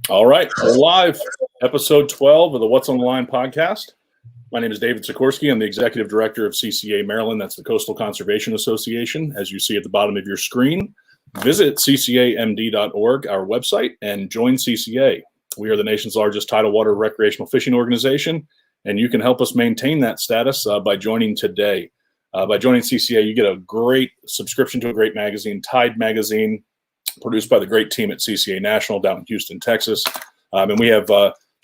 All right, we're live. Episode 12 of the What's on the Line podcast. My name is David Sikorsky. I'm the Executive Director of CCA Maryland. That's the Coastal Conservation Association. As you see at the bottom of your screen, visit ccamd.org, our website, and join CCA. We are the nation's largest tidal water recreational fishing organization, and you can help us maintain that status by joining today. By joining CCA, you get a great subscription to a great magazine, Tide Magazine, produced by the great team at CCA National down in Houston, Texas. And we have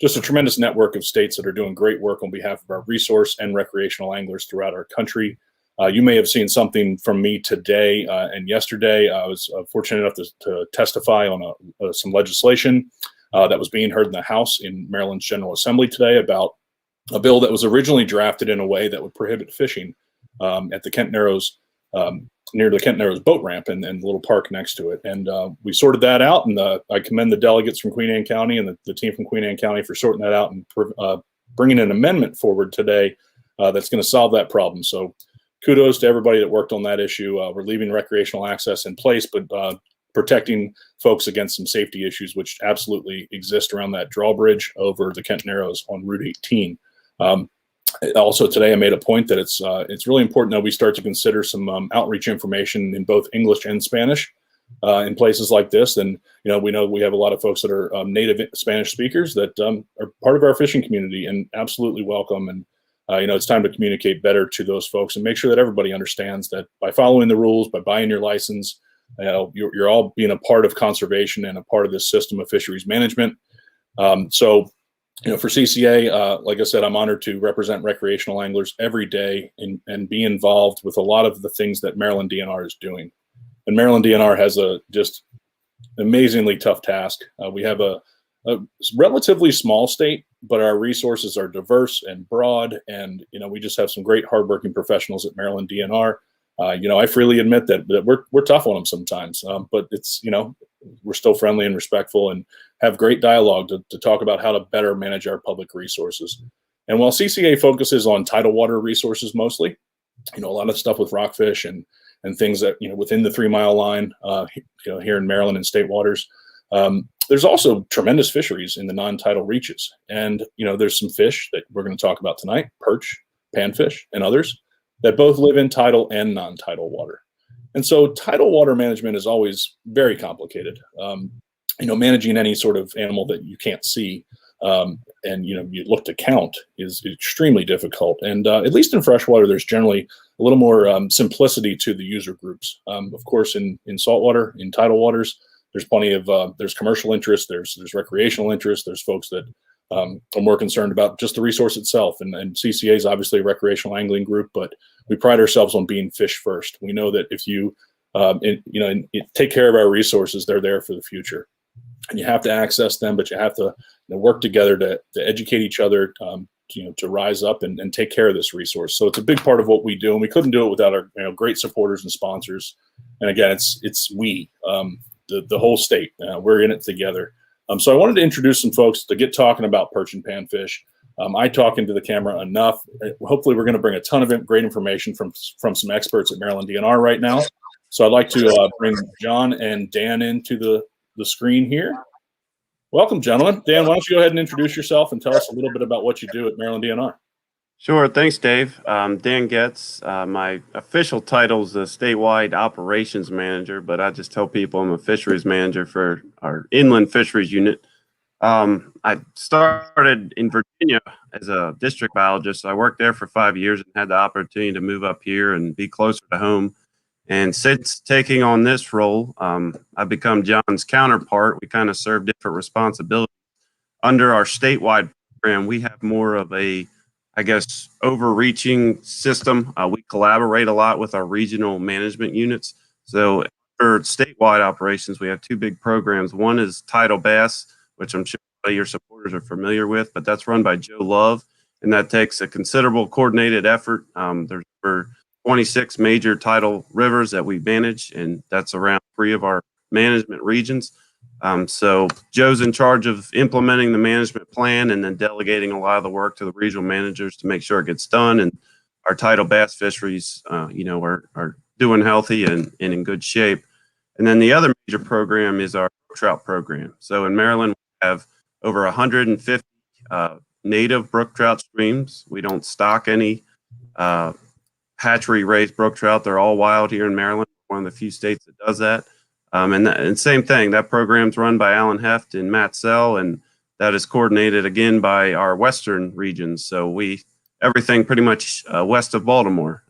just a tremendous network of states that are doing great work on behalf of our resource and recreational anglers throughout our country. You may have seen something from me today and yesterday. I was fortunate enough to testify on some legislation that was being heard in the House in Maryland's General Assembly today about a bill that was originally drafted in a way that would prohibit fishing at the Kent Narrows, near the Kent Narrows boat ramp and the little park next to it. And we sorted that out, and I commend the delegates from Queen Anne County and the team from Queen Anne County for sorting that out and bringing an amendment forward today that's going to solve that problem. So kudos to everybody that worked on that issue. We're leaving recreational access in place, but protecting folks against some safety issues, which absolutely exist around that drawbridge over the Kent Narrows on Route 18. Also today, I made a point that it's really important that we start to consider some outreach information in both English and Spanish in places like this. And we know we have a lot of folks that are native Spanish speakers that are part of our fishing community and absolutely welcome. And it's time to communicate better to those folks and make sure that everybody understands that by following the rules, by buying your license, you're all being a part of conservation and a part of this system of fisheries management. For CCA, like I said, I'm honored to represent recreational anglers every day and be involved with a lot of the things that Maryland DNR is doing. And Maryland DNR has a just amazingly tough task. We have a relatively small state, but our resources are diverse and broad. And, we just have some great hardworking professionals at Maryland DNR. I freely admit that we're tough on them sometimes, but it's, we're still friendly and respectful and have great dialogue to talk about how to better manage our public resources. And while CCA focuses on tidal water resources mostly, a lot of stuff with rockfish and things that, within the 3 mile line, here in Maryland and state waters, there's also tremendous fisheries in the non-tidal reaches. And, there's some fish that we're going to talk about tonight, perch, panfish, and others that both live in tidal and non-tidal water. And so tidal water management is always very complicated. Managing any sort of animal that you can't see and you look to count is extremely difficult. And at least in freshwater, there's generally a little more simplicity to the user groups. Of course, in saltwater, in tidal waters, there's plenty of there's commercial interest, there's recreational interest, there's folks that are more concerned about just the resource itself. And CCA is obviously a recreational angling group, but we pride ourselves on being fish first. We know that if you take care of our resources, they're there for the future. And you have to access them, but you have to work together to educate each other, to rise up and take care of this resource. So it's a big part of what we do, and we couldn't do it without our great supporters and sponsors. And again, it's we, the whole state. We're in it together. So I wanted to introduce some folks to get talking about perch and panfish. I talk into the camera enough. Hopefully, we're going to bring a ton of great information from some experts at Maryland DNR right now. So I'd like to bring John and Dan into the screen here. Welcome, gentlemen. Dan, why don't you go ahead and introduce yourself and tell us a little bit about what you do at Maryland DNR? Sure. Thanks, Dave. Dan Goetz. My official title is the Statewide Operations Manager, but I just tell people I'm a fisheries manager for our inland fisheries unit. I started in Virginia as a district biologist. I worked there for 5 years and had the opportunity to move up here and be closer to home. And since taking on this role, I've become John's counterpart. We kind of serve different responsibilities. Under our statewide program, we have more of a, overreaching system. We collaborate a lot with our regional management units. So for statewide operations, we have 2 big programs. One is Tidal Bass, which I'm sure your supporters are familiar with, but that's run by Joe Love, and that takes a considerable coordinated effort. There's over 26 major tidal rivers that we manage, and that's around 3 of our management regions. So Joe's in charge of implementing the management plan and then delegating a lot of the work to the regional managers to make sure it gets done. And our tidal bass fisheries, are doing healthy and in good shape. And then the other major program is our trout program. So in Maryland, we have over 150 native brook trout streams. We don't stock any hatchery raised brook trout. They're all wild here in Maryland. One of the few states that does that. And same thing, that program's run by Alan Heft and Matt Sell, and that is coordinated again by our western regions. So everything pretty much west of Baltimore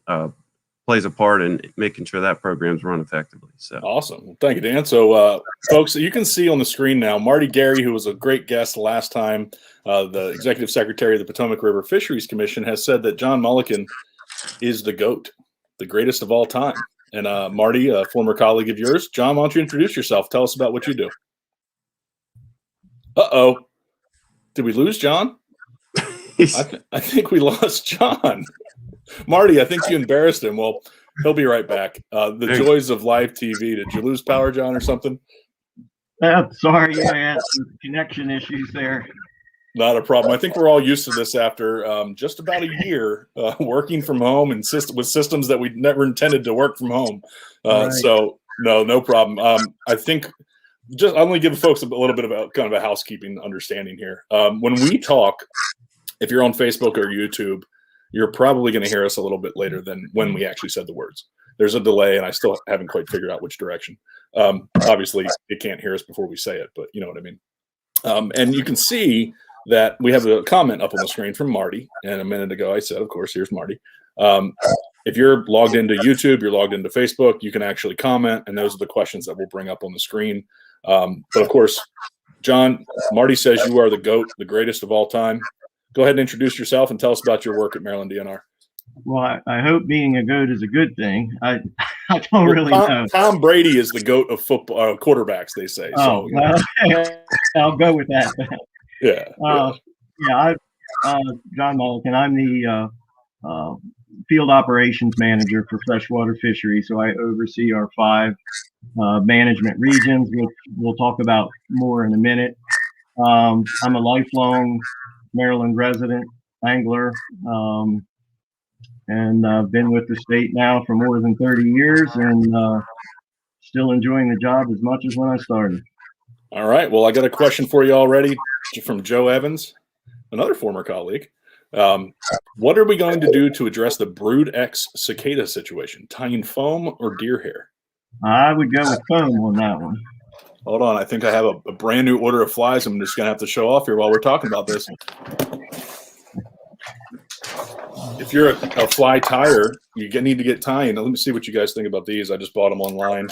plays a part in making sure that program's run effectively. So awesome. Well, thank you, Dan. So folks, you can see on the screen now, Marty Gary, who was a great guest last time, the executive secretary of the Potomac River Fisheries Commission, has said that John Mullican is the GOAT, the greatest of all time. And Marty, a former colleague of yours. John, why don't you introduce yourself? Tell us about what you do. Uh-oh. Did we lose John? I think we lost John. Marty, I think you embarrassed him. Well, he'll be right back. The joys of live TV. Did you lose power, John, or something? Sorry, I had some connection issues there. Not a problem. I think we're all used to this after just about a year working from home and with systems that we never intended to work from home. Right. So no problem. I think I'm going to give folks a little bit of kind of a housekeeping understanding here. When we talk, if you're on Facebook or YouTube, you're probably going to hear us a little bit later than when we actually said the words. There's a delay, and I still haven't quite figured out which direction. Obviously, it can't hear us before we say it, but you know what I mean. And you can see that we have a comment up on the screen from Marty. And a minute ago, I said, of course, here's Marty. If you're logged into YouTube, you're logged into Facebook, you can actually comment, and those are the questions that we'll bring up on the screen. But of course, John, Marty says you are the GOAT, the greatest of all time. Go ahead and introduce yourself and tell us about your work at Maryland DNR. Well, I hope being a GOAT is a good thing. I don't really know. Tom Brady is the GOAT of football quarterbacks, they say. Oh, so, well, I'll go with that. Yeah. John Mullican. I'm the field operations manager for Freshwater Fisheries. So I oversee our 5 management regions, which we'll talk about more in a minute. I'm a lifelong Maryland resident angler, and I've been with the state now for more than 30 years, and still enjoying the job as much as when I started. All right. Well, I got a question for you already from Joe Evans, another former colleague. What are we going to do to address the Brood X cicada situation? Tying foam or deer hair? I would go with foam on that one. Hold on. I think I have a brand new order of flies I'm just going to have to show off here while we're talking about this. If you're a fly tyer, you need to get tying. Now, let me see what you guys think about these. I just bought them online.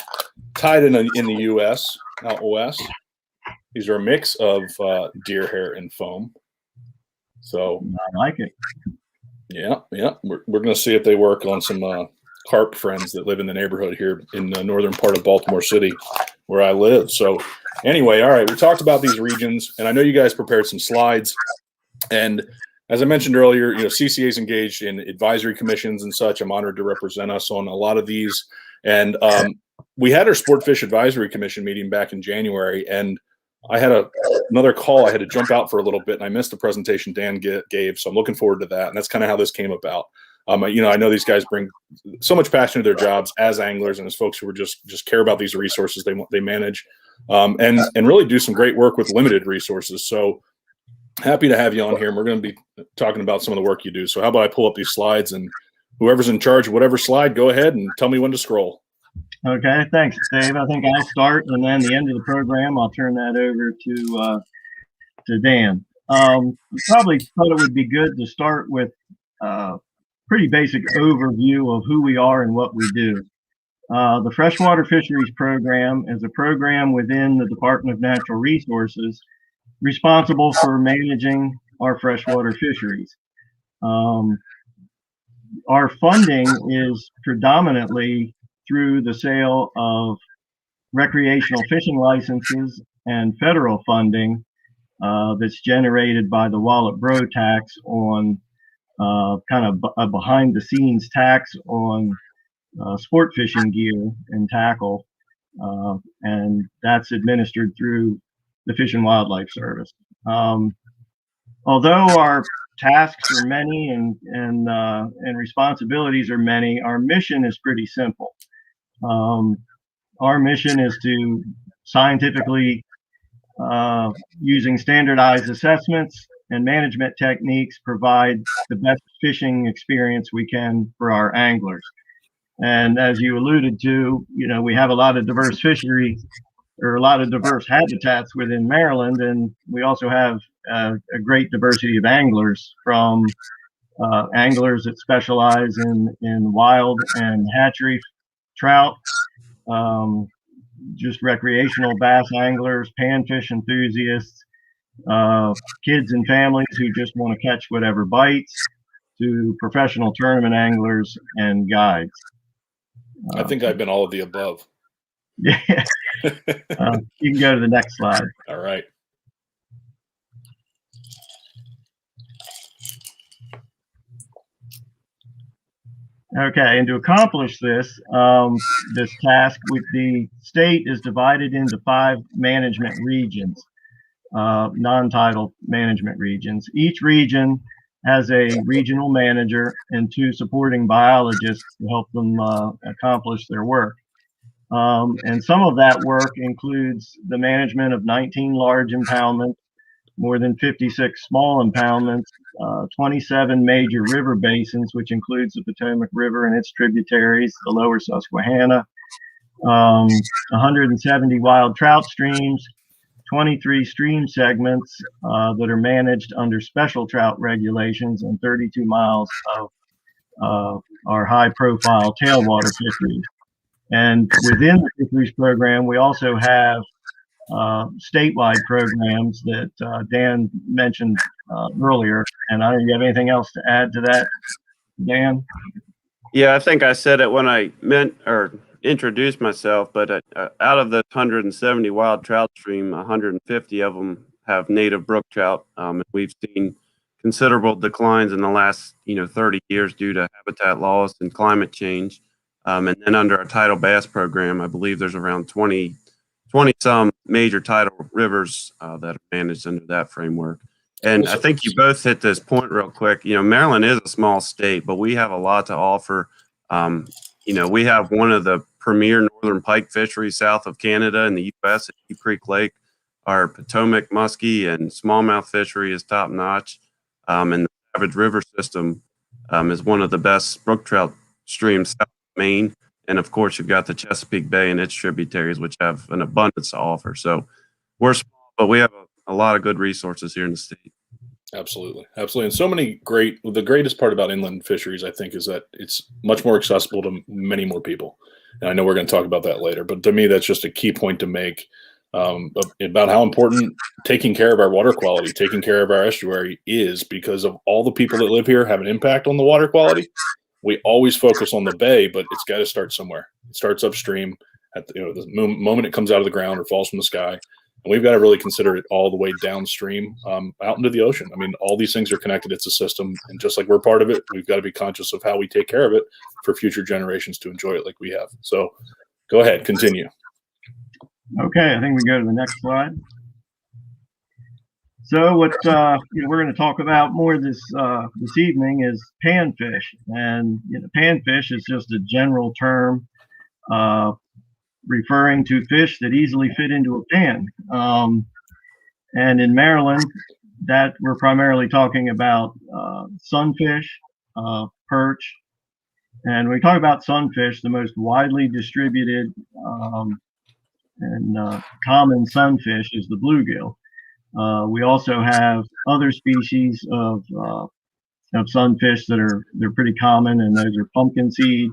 Tied in the U.S., out west. These are a mix of deer hair and foam. So I like it. Yeah. We're going to see if they work on some carp friends that live in the neighborhood here in the northern part of Baltimore City where I live. So anyway, all right, we talked about these regions, and I know you guys prepared some slides. And as I mentioned earlier, CCA is engaged in advisory commissions and such. I'm honored to represent us on a lot of these. And we had our Sport Fish Advisory Commission meeting back in January, and I had another call. I had to jump out for a little bit, and I missed the presentation Dan gave. So I'm looking forward to that. And that's kind of how this came about. I know these guys bring so much passion to their jobs as anglers and as folks who are just care about these resources they manage, and really do some great work with limited resources. So happy to have you on here. And we're going to be talking about some of the work you do. So how about I pull up these slides, and whoever's in charge of whatever slide, go ahead and tell me when to scroll. Okay, thanks, Dave. I think I'll start, and then the end of the program, I'll turn that over to Dan. Probably thought it would be good to start with pretty basic overview of who we are and what we do. The Freshwater Fisheries Program is a program within the Department of Natural Resources responsible for managing our freshwater fisheries. Our funding is predominantly through the sale of recreational fishing licenses and federal funding that's generated by the Wallet Bro tax on kind of a behind-the-scenes tax on sport fishing gear and tackle, and that's administered through the Fish and Wildlife Service. Although our tasks are many and responsibilities are many, our mission is pretty simple. Our mission is to scientifically using standardized assessments and management techniques, provide the best fishing experience we can for our anglers. And as you alluded to, we have a lot of diverse fisheries, or a lot of diverse habitats within Maryland, and we also have a great diversity of anglers, from anglers that specialize in wild and hatchery trout, just recreational bass anglers, panfish enthusiasts, kids and families who just want to catch whatever bites, to professional tournament anglers and guides. I think I've been all of the above. Yeah. You can go to the next slide. All right. Okay, and to accomplish this, this task, with the state is divided into 5 management regions, non-title management regions. Each region has a regional manager and 2 supporting biologists to help them accomplish their work. And some of that work includes the management of 19 large impoundments, more than 56 small impoundments, 27 major river basins, which includes the Potomac River and its tributaries, the lower Susquehanna, 170 wild trout streams, 23 stream segments that are managed under special trout regulations, and 32 miles of our high-profile tailwater fisheries. And within the fisheries program, we also have statewide programs that Dan mentioned earlier. And I don't know, you have anything else to add to that, Dan? Yeah, I think I said it when I introduced myself, but out of the 170 wild trout stream, 150 of them have native brook trout. And we've seen considerable declines in the last 30 years due to habitat loss and climate change. And then under our tidal bass program, I believe there's around 20 some major tidal rivers that are managed under that framework. And I think you both hit this point real quick. Maryland is a small state, but we have a lot to offer. We have one of the premier northern pike fisheries south of Canada in the U.S. at Deep Creek Lake. Our Potomac muskie and smallmouth fishery is top notch. And the Savage River system is one of the best brook trout streams south of Maine. And of course, you've got the Chesapeake Bay and its tributaries, which have an abundance to offer. So we're small, but we have a lot of good resources here in the state. Absolutely. Absolutely. And so many the greatest part about inland fisheries, I think, is that it's much more accessible to many more people. And I know we're going to talk about that later, but to me, that's just a key point to make about how important taking care of our water quality, taking care of our estuary is, because of all the people that live here have an impact on the water quality. We always focus on the bay, but it's got to start somewhere. It starts upstream at the moment it comes out of the ground or falls from the sky. And we've got to really consider it all the way downstream, out into the ocean. I mean, all these things are connected. It's a system. And just like we're part of it, we've got to be conscious of how we take care of it for future generations to enjoy it like we have. So go ahead, continue. Okay, I think we go to the next slide. So what we're going to talk about more this evening is panfish, and panfish is just a general term referring to fish that easily fit into a pan. And in Maryland, that we're primarily talking about sunfish, perch, and when we talk about sunfish, the most widely distributed and common sunfish is the bluegill. We also have other species of sunfish they're pretty common, and those are pumpkin seed,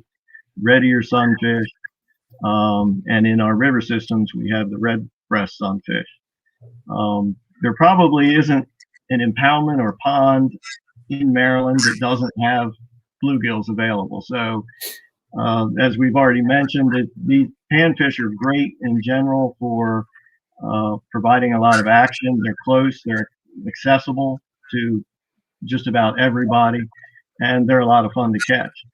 red ear sunfish, and in our river systems we have the red breast sunfish. There probably isn't an impoundment or pond in Maryland that doesn't have bluegills available. So as we've already mentioned, these panfish are great in general for providing a lot of action. They're close, they're accessible to just about everybody, and they're a lot of fun to catch.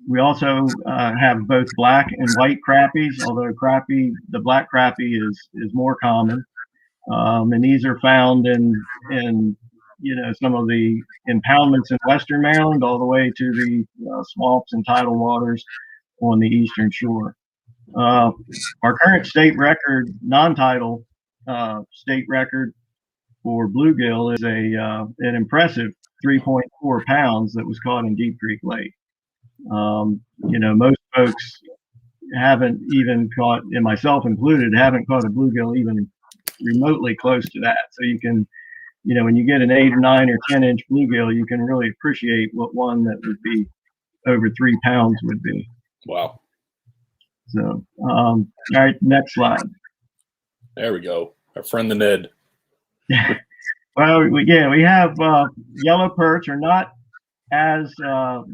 We also have both black and white crappies, although the black crappie is more common. And these are found in some of the impoundments in western Maryland, all the way to the swamps and tidal waters on the eastern shore. Our current state record non-tidal state record for bluegill is an impressive 3.4 pounds that was caught in Deep Creek Lake. Most folks haven't even caught, and myself included, haven't caught a bluegill even remotely close to that. So you can, when you get an 8 or 9 or 10-inch bluegill, you can really appreciate what one that would be over 3 pounds would be. Wow. So, all right, next slide. There we go. Our friend the Ned. Well, we have yellow perch are not as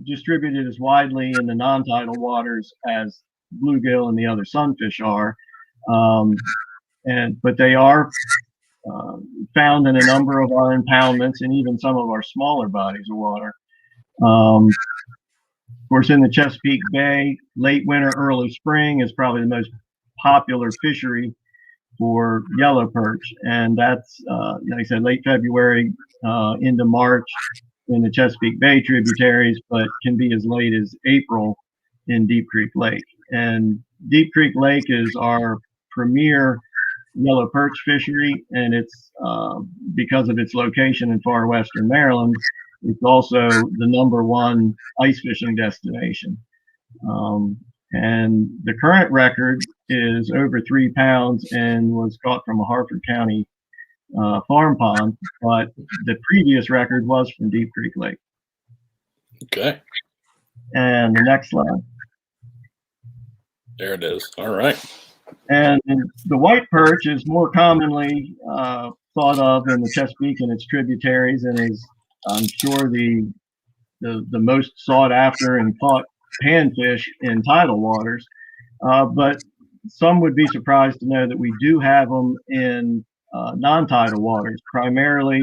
distributed as widely in the non-tidal waters as bluegill and the other sunfish are, but they are found in a number of our impoundments and even some of our smaller bodies of water. Of course, in the Chesapeake Bay, late winter, early spring is probably the most popular fishery for yellow perch, and that's like I said, late February into March in the Chesapeake Bay tributaries, but can be as late as April in Deep Creek Lake. And Deep Creek Lake is our premier yellow perch fishery, and it's because of its location in far western Maryland, it's also the #1 ice fishing destination. And the current record is over 3 pounds and was caught from a Harford County farm pond, but the previous record was from Deep Creek Lake. Okay. And the next slide. There it is. All right. And the white perch is more commonly thought of in the Chesapeake and its tributaries, and is, I'm sure, the most sought after and caught panfish in tidal waters. But some would be surprised to know that we do have them in non-tidal waters, primarily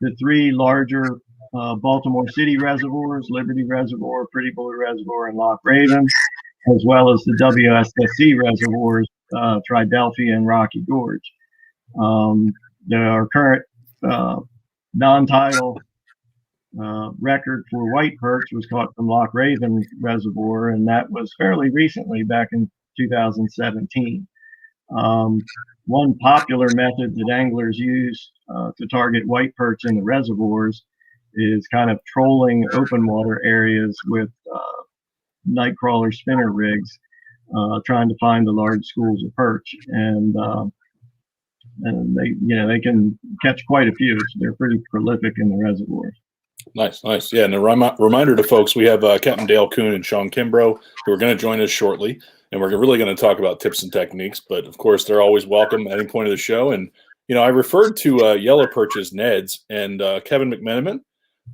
the 3 larger Baltimore City reservoirs, Liberty Reservoir, Pretty Boy Reservoir, and Loch Raven, as well as the WSSC reservoirs, Tridelphia and Rocky Gorge. Our current non-tidal record for white perch was caught from Loch Raven Reservoir, and that was fairly recently, back in 2017. One popular method that anglers use to target white perch in the reservoirs is kind of trolling open water areas with night crawler spinner rigs, trying to find the large schools of perch, and they can catch quite a few. So they're pretty prolific in the reservoirs. Nice. Yeah, and a reminder to folks, we have Captain Dale Coon and Shawn Kimbro who are going to join us shortly, and we're really going to talk about tips and techniques. But of course, they're always welcome at any point of the show. And I referred to yellow perch as Neds, and Kevin McMenamin,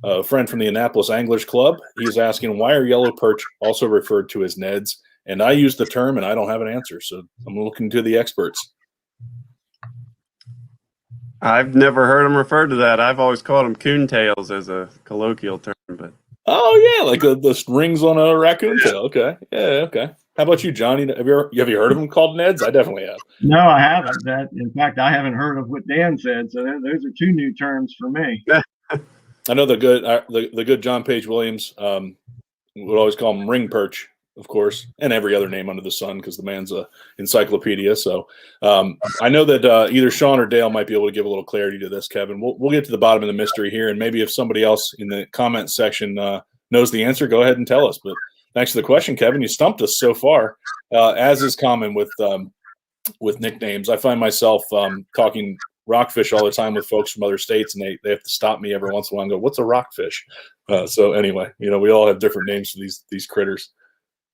a friend from the Annapolis Anglers Club, he's asking, why are yellow perch also referred to as Neds? And I use the term, and I don't have an answer, so I'm looking to the experts. I've never heard them referred to that. I've always called them coon tails as a colloquial term. But oh yeah, like the rings on a raccoon tail. Okay, yeah, okay. How about you, Johnny? Have you heard of them called Neds? I definitely have. No, I haven't. In fact, I haven't heard of what Dan said. So those are 2 new terms for me. I know the good John Page Williams would always call him ring perch, of course, and every other name under the sun, because the man's a encyclopedia. So I know that either Shawn or Dale might be able to give a little clarity to this, Kevin. We'll get to the bottom of the mystery here, and maybe if somebody else in the comment section knows the answer, go ahead and tell us. But thanks for the question, Kevin. You stumped us so far, as is common with nicknames. I find myself talking rockfish all the time with folks from other states, and they have to stop me every once in a while and go, "What's a rockfish?" So anyway, we all have different names for these critters.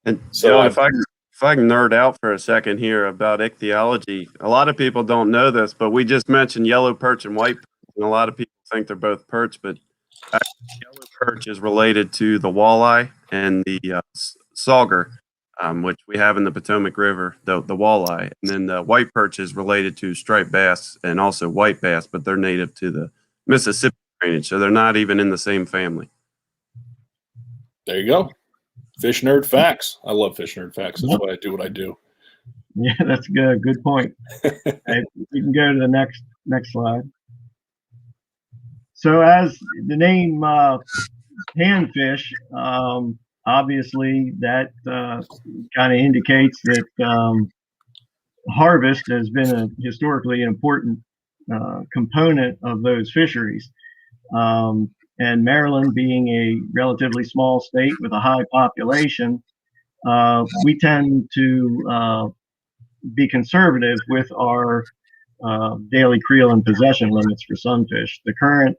And so if I can nerd out for a second here about ichthyology, a lot of people don't know this, but we just mentioned yellow perch and white perch, and a lot of people think they're both perch, but actually yellow perch is related to the walleye and the sauger, which we have in the Potomac River, the walleye. And then the white perch is related to striped bass and also white bass, but they're native to the Mississippi drainage, so they're not even in the same family. There you go. Fish nerd facts. I love fish nerd facts. That's why I do what I do. Yeah, that's good. Good point. Right, we can go to the next slide. So as the name panfish, obviously that kind of indicates that harvest has been a historically important component of those fisheries. And Maryland being a relatively small state with a high population, we tend to be conservative with our daily creel and possession limits for sunfish. The current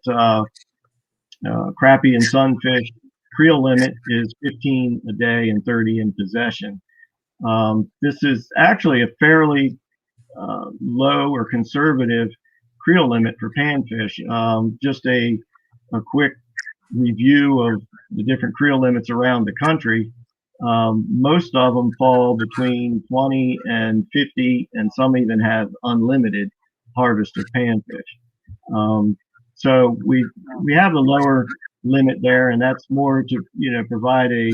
crappie and sunfish creel limit is 15 a day and 30 in possession. This is actually a fairly low or conservative creel limit for panfish. Just a quick review of the different creel limits around the country. Most of them fall between 20 and 50, and some even have unlimited harvest of panfish. So we have a lower limit there, and that's more to provide a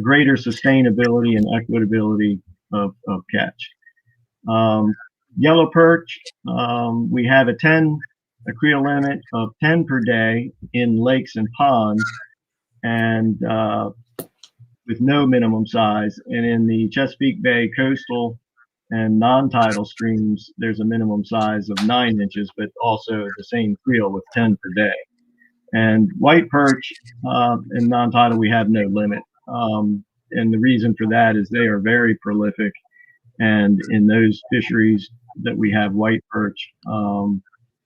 greater sustainability and equitability of catch. Yellow perch, we have a creel limit of 10 per day in lakes and ponds, and with no minimum size. And in the Chesapeake Bay coastal and non-tidal streams, there's a minimum size of 9 inches, but also the same creel with 10 per day. And white perch in non-tidal, we have no limit. And the reason for that is they are very prolific. And in those fisheries that we have white perch,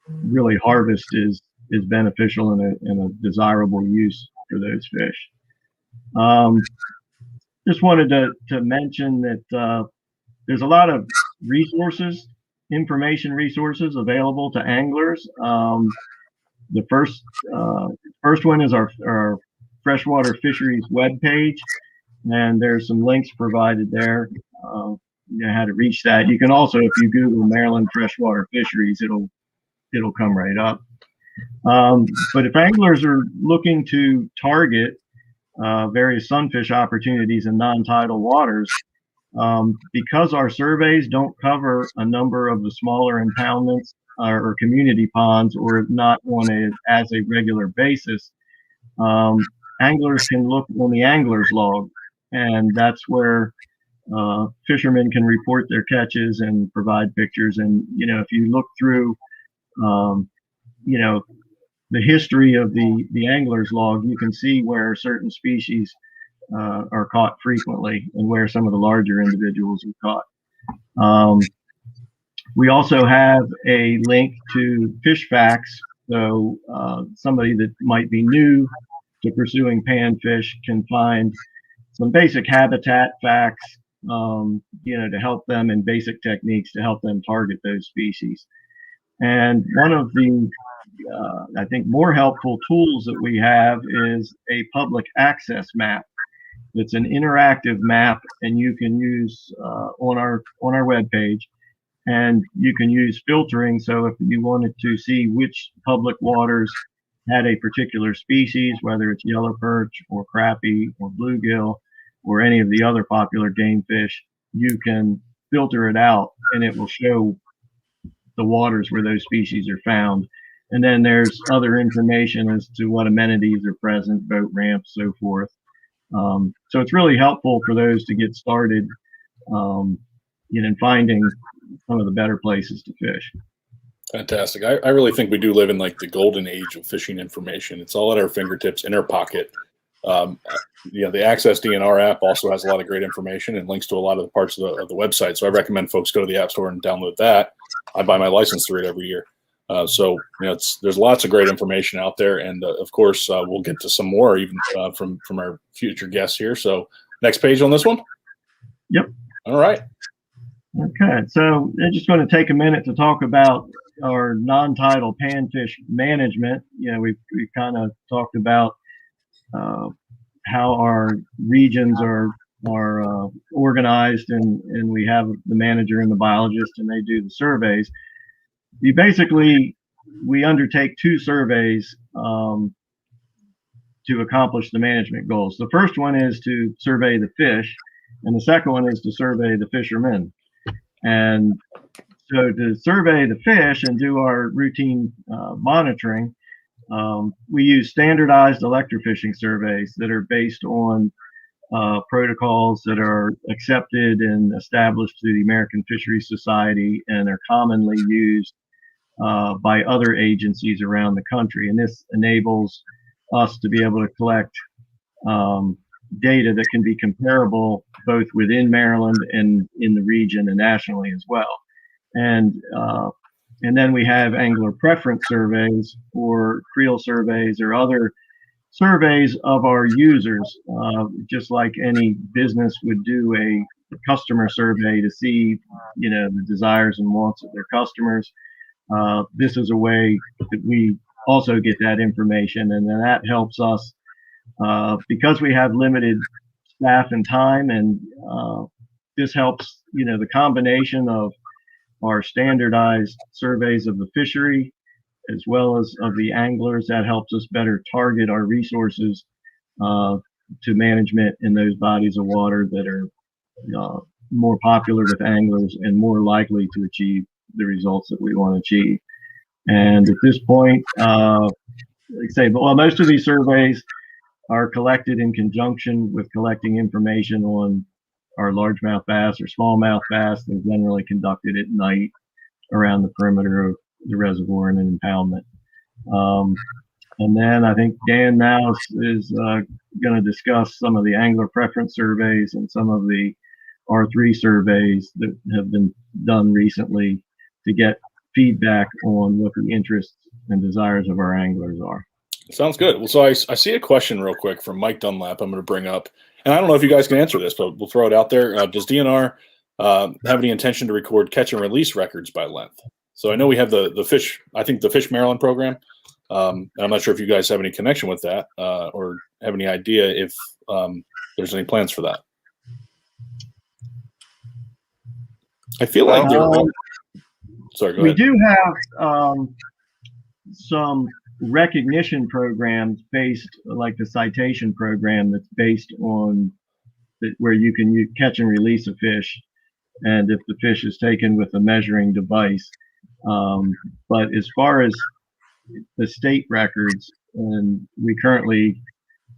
really harvest is beneficial and a desirable use for those fish. Just wanted to mention that there's a lot of information resources available to anglers. The first one is our Freshwater Fisheries webpage, and there's some links provided there. How to reach that. You can also, if you Google Maryland Freshwater Fisheries, it'll come right up. But if anglers are looking to target various sunfish opportunities in non-tidal waters, because our surveys don't cover a number of the smaller impoundments or community ponds, or not on as a regular basis, anglers can look on the angler's log, and that's where fishermen can report their catches and provide pictures. And if you look through the history of the angler's log, you can see where certain species are caught frequently and where some of the larger individuals are caught. We also have a link to fish facts, so somebody that might be new to pursuing panfish can find some basic habitat facts, to help them, and basic techniques to help them target those species. And one of the, I think, more helpful tools that we have is a public access map. It's an interactive map, and you can use on our webpage, and you can use filtering. So if you wanted to see which public waters had a particular species, whether it's yellow perch or crappie or bluegill or any of the other popular game fish, you can filter it out, and it will show the waters where those species are found. And then there's other information as to what amenities are present, boat ramps, so forth. So it's really helpful for those to get started in finding some of the better places to fish. Fantastic. I really think we do live in like the golden age of fishing information. It's all at our fingertips, in our pocket. The Access DNR app also has a lot of great information and links to a lot of the parts of the website. So I recommend folks go to the App Store and download that. I buy my license through it every year. So there's lots of great information out there, and of course we'll get to some more even from our future guests here. So next page on this one. Yep. All right. Okay. So I just want to take a minute to talk about our non-tidal panfish management. We've kind of talked about how our regions are organized, and we have the manager and the biologist, and they do the surveys. We undertake 2 surveys to accomplish the management goals. The first one is to survey the fish, and the second one is to survey the fishermen. And so to survey the fish and do our routine monitoring, we use standardized electrofishing surveys that are based on protocols that are accepted and established through the American Fisheries Society and are commonly used by other agencies around the country. And this enables us to be able to collect data that can be comparable both within Maryland and in the region and nationally as well. And then we have angler preference surveys or creel surveys or other surveys of our users, just like any business would do a customer survey to see, the desires and wants of their customers. This is a way that we also get that information, and then that helps us because we have limited staff and time, and this helps, the combination of our standardized surveys of the fishery as well as of the anglers. That helps us better target our resources to management in those bodies of water that are more popular with anglers and more likely to achieve the results that we want to achieve. And at this point, like I say, most of these surveys are collected in conjunction with collecting information on our largemouth bass or smallmouth bass. They're generally conducted at night around the perimeter of the reservoir and an impoundment. And then I think Dan now is going to discuss some of the angler preference surveys and some of the R3 surveys that have been done recently to get feedback on what the interests and desires of our anglers are. Sounds good. Well, so I see a question real quick from Mike Dunlap I'm going to bring up. And I don't know if you guys can answer this, but we'll throw it out there. Does DNR have any intention to record catch and release records by length? So I know we have the fish, I think the Fish Maryland program. I'm not sure if you guys have any connection with that or have any idea if there's any plans for that. I feel like sorry, go ahead. We do have some recognition programs based, like the citation program, that's based on where you can catch and release a fish, and if the fish is taken with a measuring device. But as far as the state records, and we currently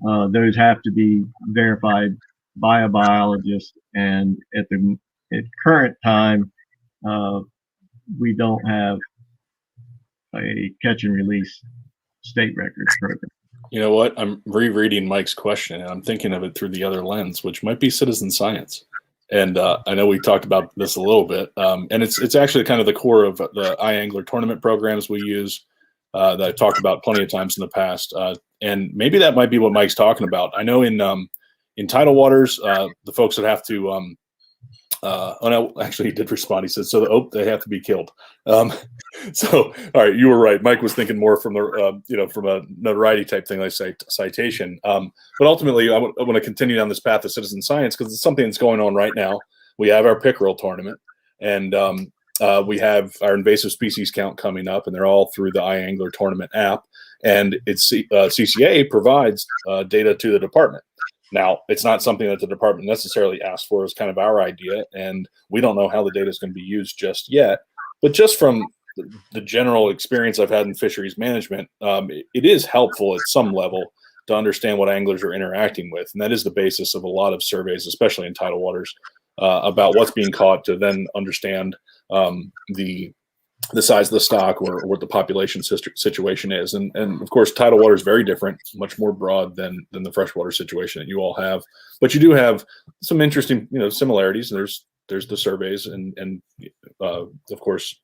those have to be verified by a biologist, and at current time we don't have a catch and release state records program. You know what? I'm rereading Mike's question, and I'm thinking of it through the other lens, which might be citizen science. And I know we talked about this a little bit, and it's actually kind of the core of the iAngler tournament programs we use that I've talked about plenty of times in the past. And maybe that might be what Mike's talking about. I know in tidal waters, the folks that have to oh no, actually he did respond. He said, so they have to be killed. So, all right, you were right. Mike was thinking more from the, from a notoriety type thing, like citation. But ultimately, I want to continue down this path of citizen science because it's something that's going on right now. We have our Pickerel tournament, and we have our invasive species count coming up, and they're all through the iAngler tournament app. And it's CCA provides data to the department. Now, it's not something that the department necessarily asked for. It's kind of our idea, and we don't know how the data is going to be used just yet. But just from the general experience I've had in fisheries management, it is helpful at some level to understand what anglers are interacting with. And that is the basis of a lot of surveys, especially in tidal waters, about what's being caught, to then understand the size of the stock or what the population situation is. And of course, tidal water is very different, much more broad than the freshwater situation that you all have. But you do have some interesting, similarities. There's the surveys and of course,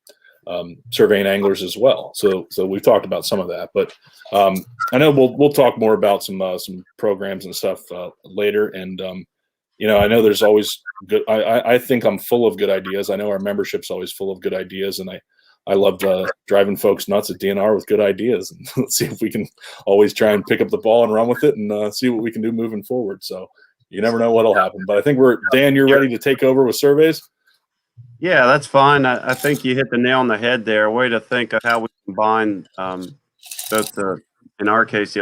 surveying anglers as well. So we've talked about some of that, but I know we'll talk more about some programs and stuff later. And I know there's always good. I think I'm full of good ideas. I know our membership's always full of good ideas, and I love driving folks nuts at DNR with good ideas. And let's see if we can always try and pick up the ball and run with it and see what we can do moving forward. So you never know what'll happen. But I think Dan, you're ready to take over with surveys? Yeah, that's fine. I think you hit the nail on the head there. A way to think of how we combine both in our case, the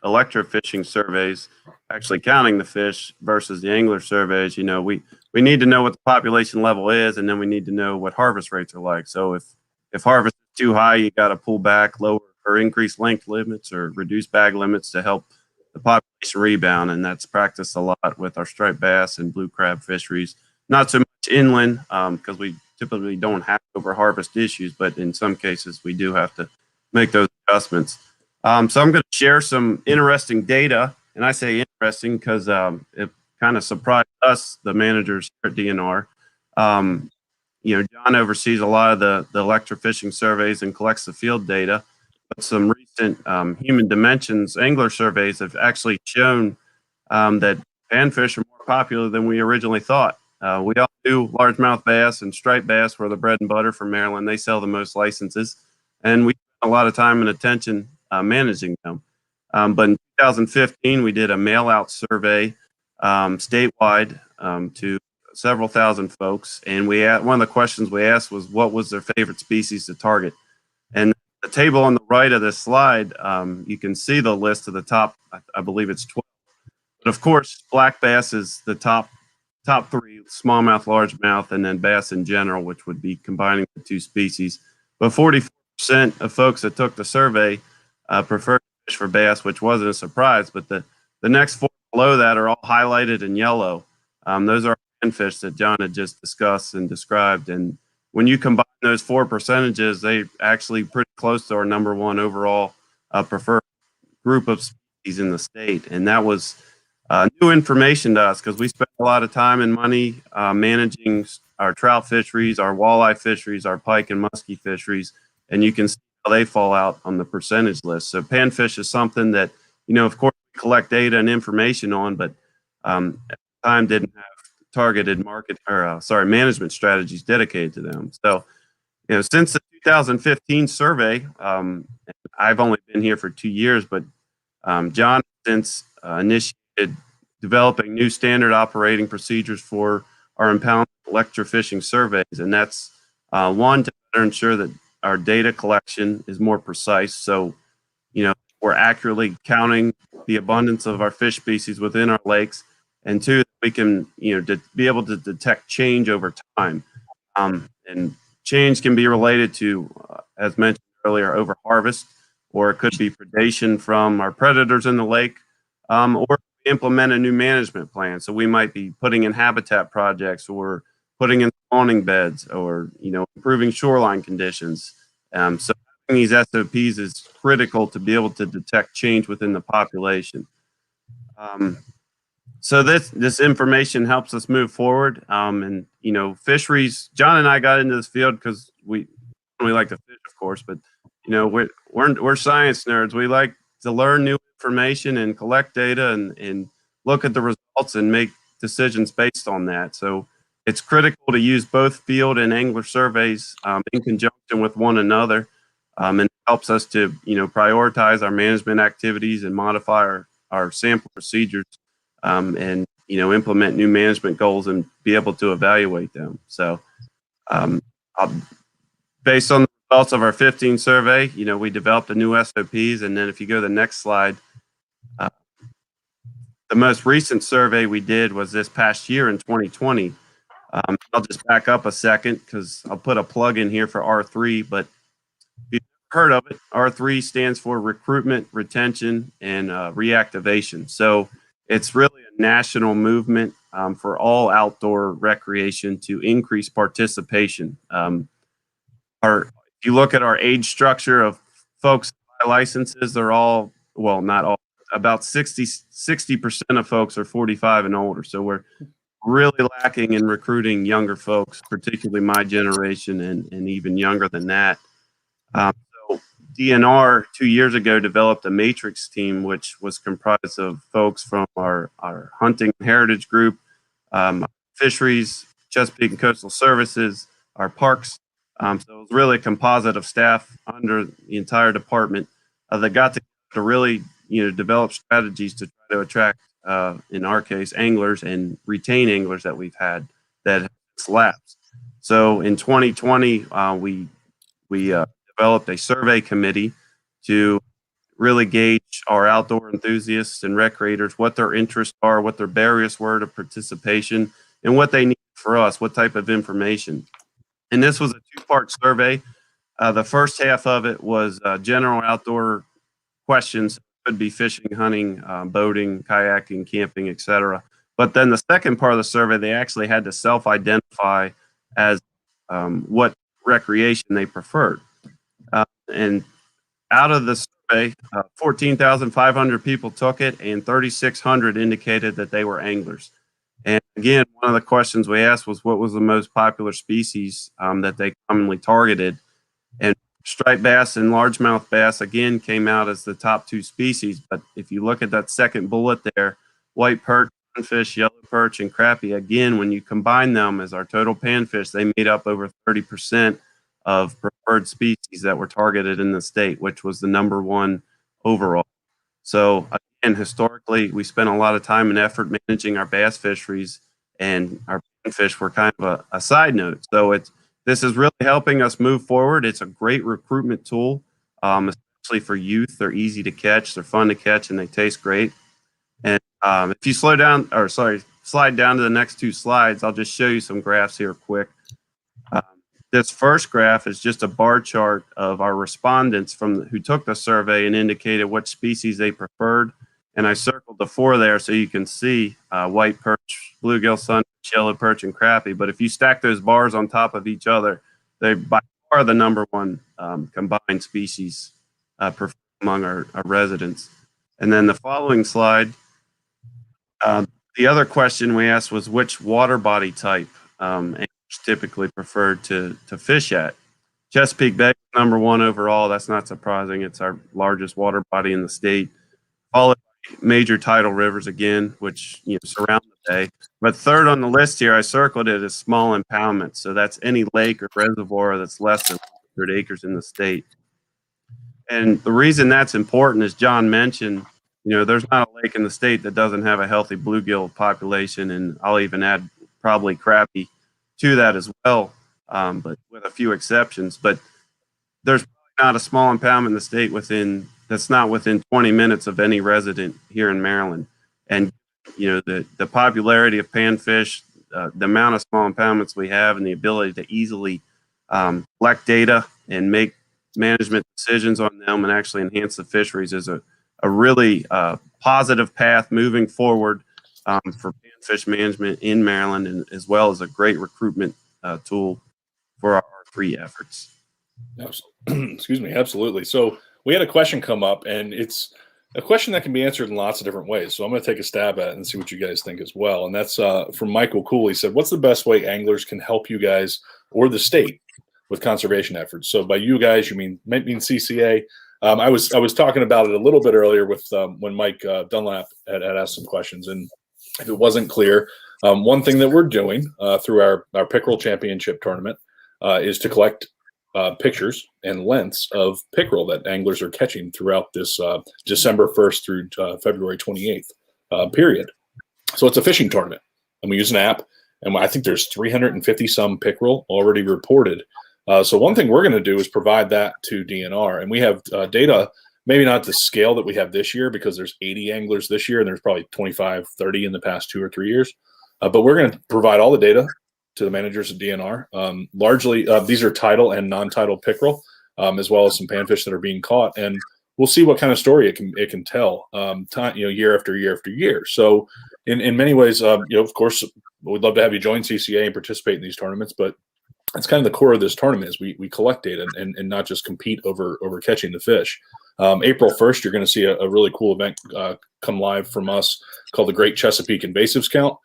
electrofishing surveys, actually counting the fish, versus the angler surveys. We need to know what the population level is, and then we need to know what harvest rates are like. So if harvest is too high, you got to pull back, lower or increase length limits or reduce bag limits to help the population rebound, and that's practiced a lot with our striped bass and blue crab fisheries. Not so much inland because we typically don't have over harvest issues, but in some cases we do have to make those adjustments. So I'm going to share some interesting data, and I say interesting because it kind of surprised us, the managers here at DNR. John oversees a lot of the electrofishing surveys and collects the field data. But some recent human dimensions angler surveys have actually shown that panfish are more popular than we originally thought. We all knew largemouth bass and striped bass were the bread and butter for Maryland. They sell the most licenses, and we spent a lot of time and attention managing them. But in 2015, we did a mail-out survey statewide to several thousand folks, and one of the questions we asked was, what was their favorite species to target? And the table on the right of this slide, you can see the list of the top, I believe it's 12. But of course, black bass is the top three, smallmouth, largemouth, and then bass in general, which would be combining the two species. But 44% of folks that took the survey preferred fish for bass, which wasn't a surprise. But the next four below that are all highlighted in yellow. Those are panfish that John had just discussed and described. And when you combine those four percentages, they actually pretty close to our number one overall preferred group of species in the state. And that was new information to us because we spent a lot of time and money managing our trout fisheries, our walleye fisheries, our pike and muskie fisheries, and you can see how they fall out on the percentage list. So panfish is something that, of course, we collect data and information on, but at the time didn't have targeted management strategies dedicated to them. So, since the 2015 survey, I've only been here for 2 years, but John since initiated developing new standard operating procedures for our impound electrofishing surveys, and that's one, to better ensure that our data collection is more precise. So, we're accurately counting the abundance of our fish species within our lakes, and two, we can, be able to detect change over time. And change can be related to, as mentioned earlier, over harvest, or it could be predation from our predators in the lake, or implement a new management plan. So we might be putting in habitat projects or putting in spawning beds or, improving shoreline conditions. So having these SOPs is critical to be able to detect change within the population. So this information helps us move forward. And, fisheries, John and I got into this field because we like to fish, of course, but, we're science nerds. We like to learn new information and collect data and look at the results and make decisions based on that. So it's critical to use both field and angler surveys in conjunction with one another. And it helps us to, prioritize our management activities and modify our sample procedures and, implement new management goals and be able to evaluate them. So based on the results of our 15 survey, we developed a new SOPs. And then if you go to the next slide, the most recent survey we did was this past year in 2020. I'll just back up a second because I'll put a plug in here for R3, but if you've heard of it, R3 stands for recruitment, retention, and reactivation. So it's really a national movement for all outdoor recreation to increase participation. If you look at our age structure of folks with licenses, they're all, well, not all, about 60% of folks are 45 and older. So we're really lacking in recruiting younger folks, particularly my generation and even younger than that. So DNR 2 years ago developed a matrix team, which was comprised of folks from our hunting heritage group, fisheries, Chesapeake and Coastal Services, our parks. So it was really a composite of staff under the entire department that got to really develop strategies to try to attract, in our case, anglers and retain anglers that we've had that have lapsed. So in 2020, we developed a survey committee to really gauge our outdoor enthusiasts and recreators, what their interests are, what their barriers were to participation, and what they need for us, what type of information. And this was a two-part survey. The first half of it was general outdoor questions, could be fishing, hunting, boating, kayaking, camping, etc. But then the second part of the survey, they actually had to self-identify as what recreation they preferred. And out of the survey, 14,500 people took it, and 3,600 indicated that they were anglers. And again, one of the questions we asked was what was the most popular species that they commonly targeted. And striped bass and largemouth bass, again, came out as the top two species. But if you look at that second bullet there, white perch, panfish, yellow perch, and crappie, again, when you combine them as our total panfish, they made up over 30% of preferred species that were targeted in the state, which was the #1 overall. So again, historically, we spent a lot of time and effort managing our bass fisheries, and our panfish were kind of a side note. So this is really helping us move forward. It's a great recruitment tool, especially for youth. They're easy to catch, they're fun to catch, and they taste great. And if you slide down to the next two slides, I'll just show you some graphs here quick. This first graph is just a bar chart of our respondents who took the survey and indicated what species they preferred. And I circled the 4 there so you can see white perch, bluegill sunfish, yellow perch, and crappie. But if you stack those bars on top of each other, they're by far the #1 combined species preferred among our residents. And then the following slide, the other question we asked was which water body type anglers typically preferred to fish at. Chesapeake Bay, #1 overall. That's not surprising. It's our largest water body in the state. Followed by major tidal rivers again, which surround the bay. But third on the list here, I circled it as small impoundments. So that's any lake or reservoir that's less than 100 acres in the state. And the reason that's important, as John mentioned, there's not a lake in the state that doesn't have a healthy bluegill population, and I'll even add probably crappie to that as well, but with a few exceptions. But there's not a small impoundment in the state that's not within 20 minutes of any resident here in Maryland. And the popularity of panfish, the amount of small impoundments we have, and the ability to easily collect data and make management decisions on them and actually enhance the fisheries is a really positive path moving forward for panfish management in Maryland, and as well as a great recruitment tool for our R3 efforts. Excuse me, absolutely. So we had a question come up, and it's a question that can be answered in lots of different ways. So I'm going to take a stab at it and see what you guys think as well. And that's from Michael Cool. He said, what's the best way anglers can help you guys or the state with conservation efforts? So by you guys, you might mean CCA. I was talking about it a little bit earlier with when Mike Dunlap had asked some questions, and if it wasn't clear, one thing that we're doing through our Pickerel Championship tournament is to collect pictures and lengths of pickerel that anglers are catching throughout this December 1st through February 28th period. So it's a fishing tournament, and we use an app, and I think there's 350 some pickerel already reported. So one thing we're going to do is provide that to DNR, and we have data, maybe not the scale that we have this year because there's 80 anglers this year, and there's probably 25, 30 in the past 2 or 3 years. But we're going to provide all the data to the managers at DNR. Largely, these are tidal and non-tidal pickerel, as well as some panfish that are being caught, and we'll see what kind of story it can tell, year after year after year. So, in many ways, of course, we'd love to have you join CCA and participate in these tournaments, but it's kind of the core of this tournament is we collect data and not just compete over catching the fish. April 1st, you're going to see a really cool event come live from us called the Great Chesapeake Invasives Count.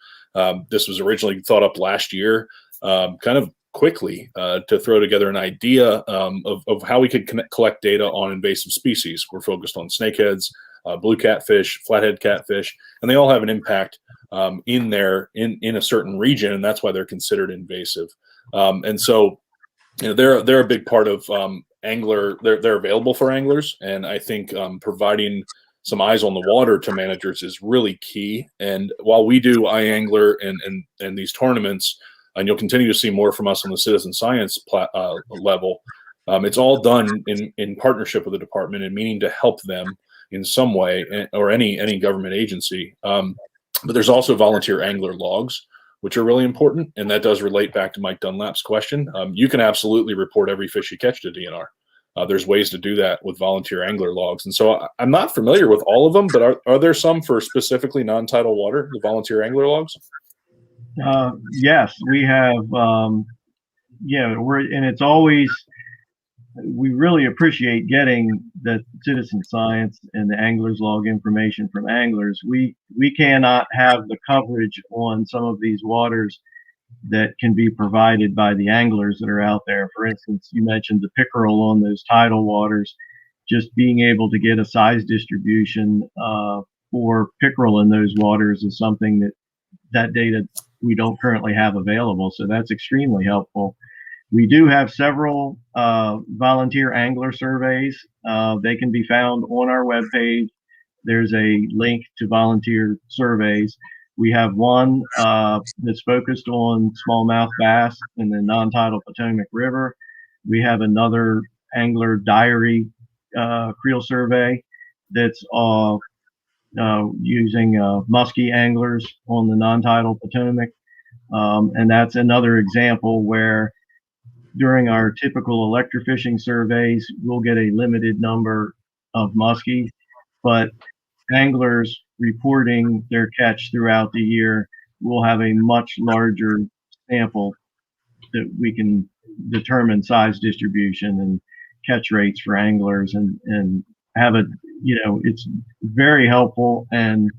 This was originally thought up last year, kind of quickly to throw together an idea of how we could collect data on invasive species. We're focused on snakeheads, blue catfish, flathead catfish, and they all have an impact in a certain region, and that's why they're considered invasive. And so, they're a big part of angler. They're available for anglers, and I think providing some eyes on the water to managers is really key. And while we do iAngler and these tournaments, and you'll continue to see more from us on the citizen science level, it's all done in partnership with the department and meaning to help them in some way, or any government agency. But there's also volunteer angler logs, which are really important, and that does relate back to Mike Dunlap's question. You can absolutely report every fish you catch to DNR. there's ways to do that with volunteer angler logs. And so I'm not familiar with all of them, but are there some for specifically non-tidal water, the volunteer angler logs? Yes, we have. And it's always, we really appreciate getting the citizen science and the angler's log information from anglers. We cannot have the coverage on some of these waters that can be provided by the anglers that are out there. For instance, you mentioned the pickerel on those tidal waters. Just being able to get a size distribution for pickerel in those waters is something that data we don't currently have available. So that's extremely helpful. We do have several volunteer angler surveys. They can be found on our webpage. There's a link to volunteer surveys. We have one that's focused on smallmouth bass in the non-tidal Potomac River. We have another angler diary creel survey that's using muskie anglers on the non-tidal Potomac. And that's another example where during our typical electrofishing surveys, we'll get a limited number of muskies, but anglers reporting their catch throughout the year will have a much larger sample that we can determine size distribution and catch rates for anglers and have a, it's very helpful, and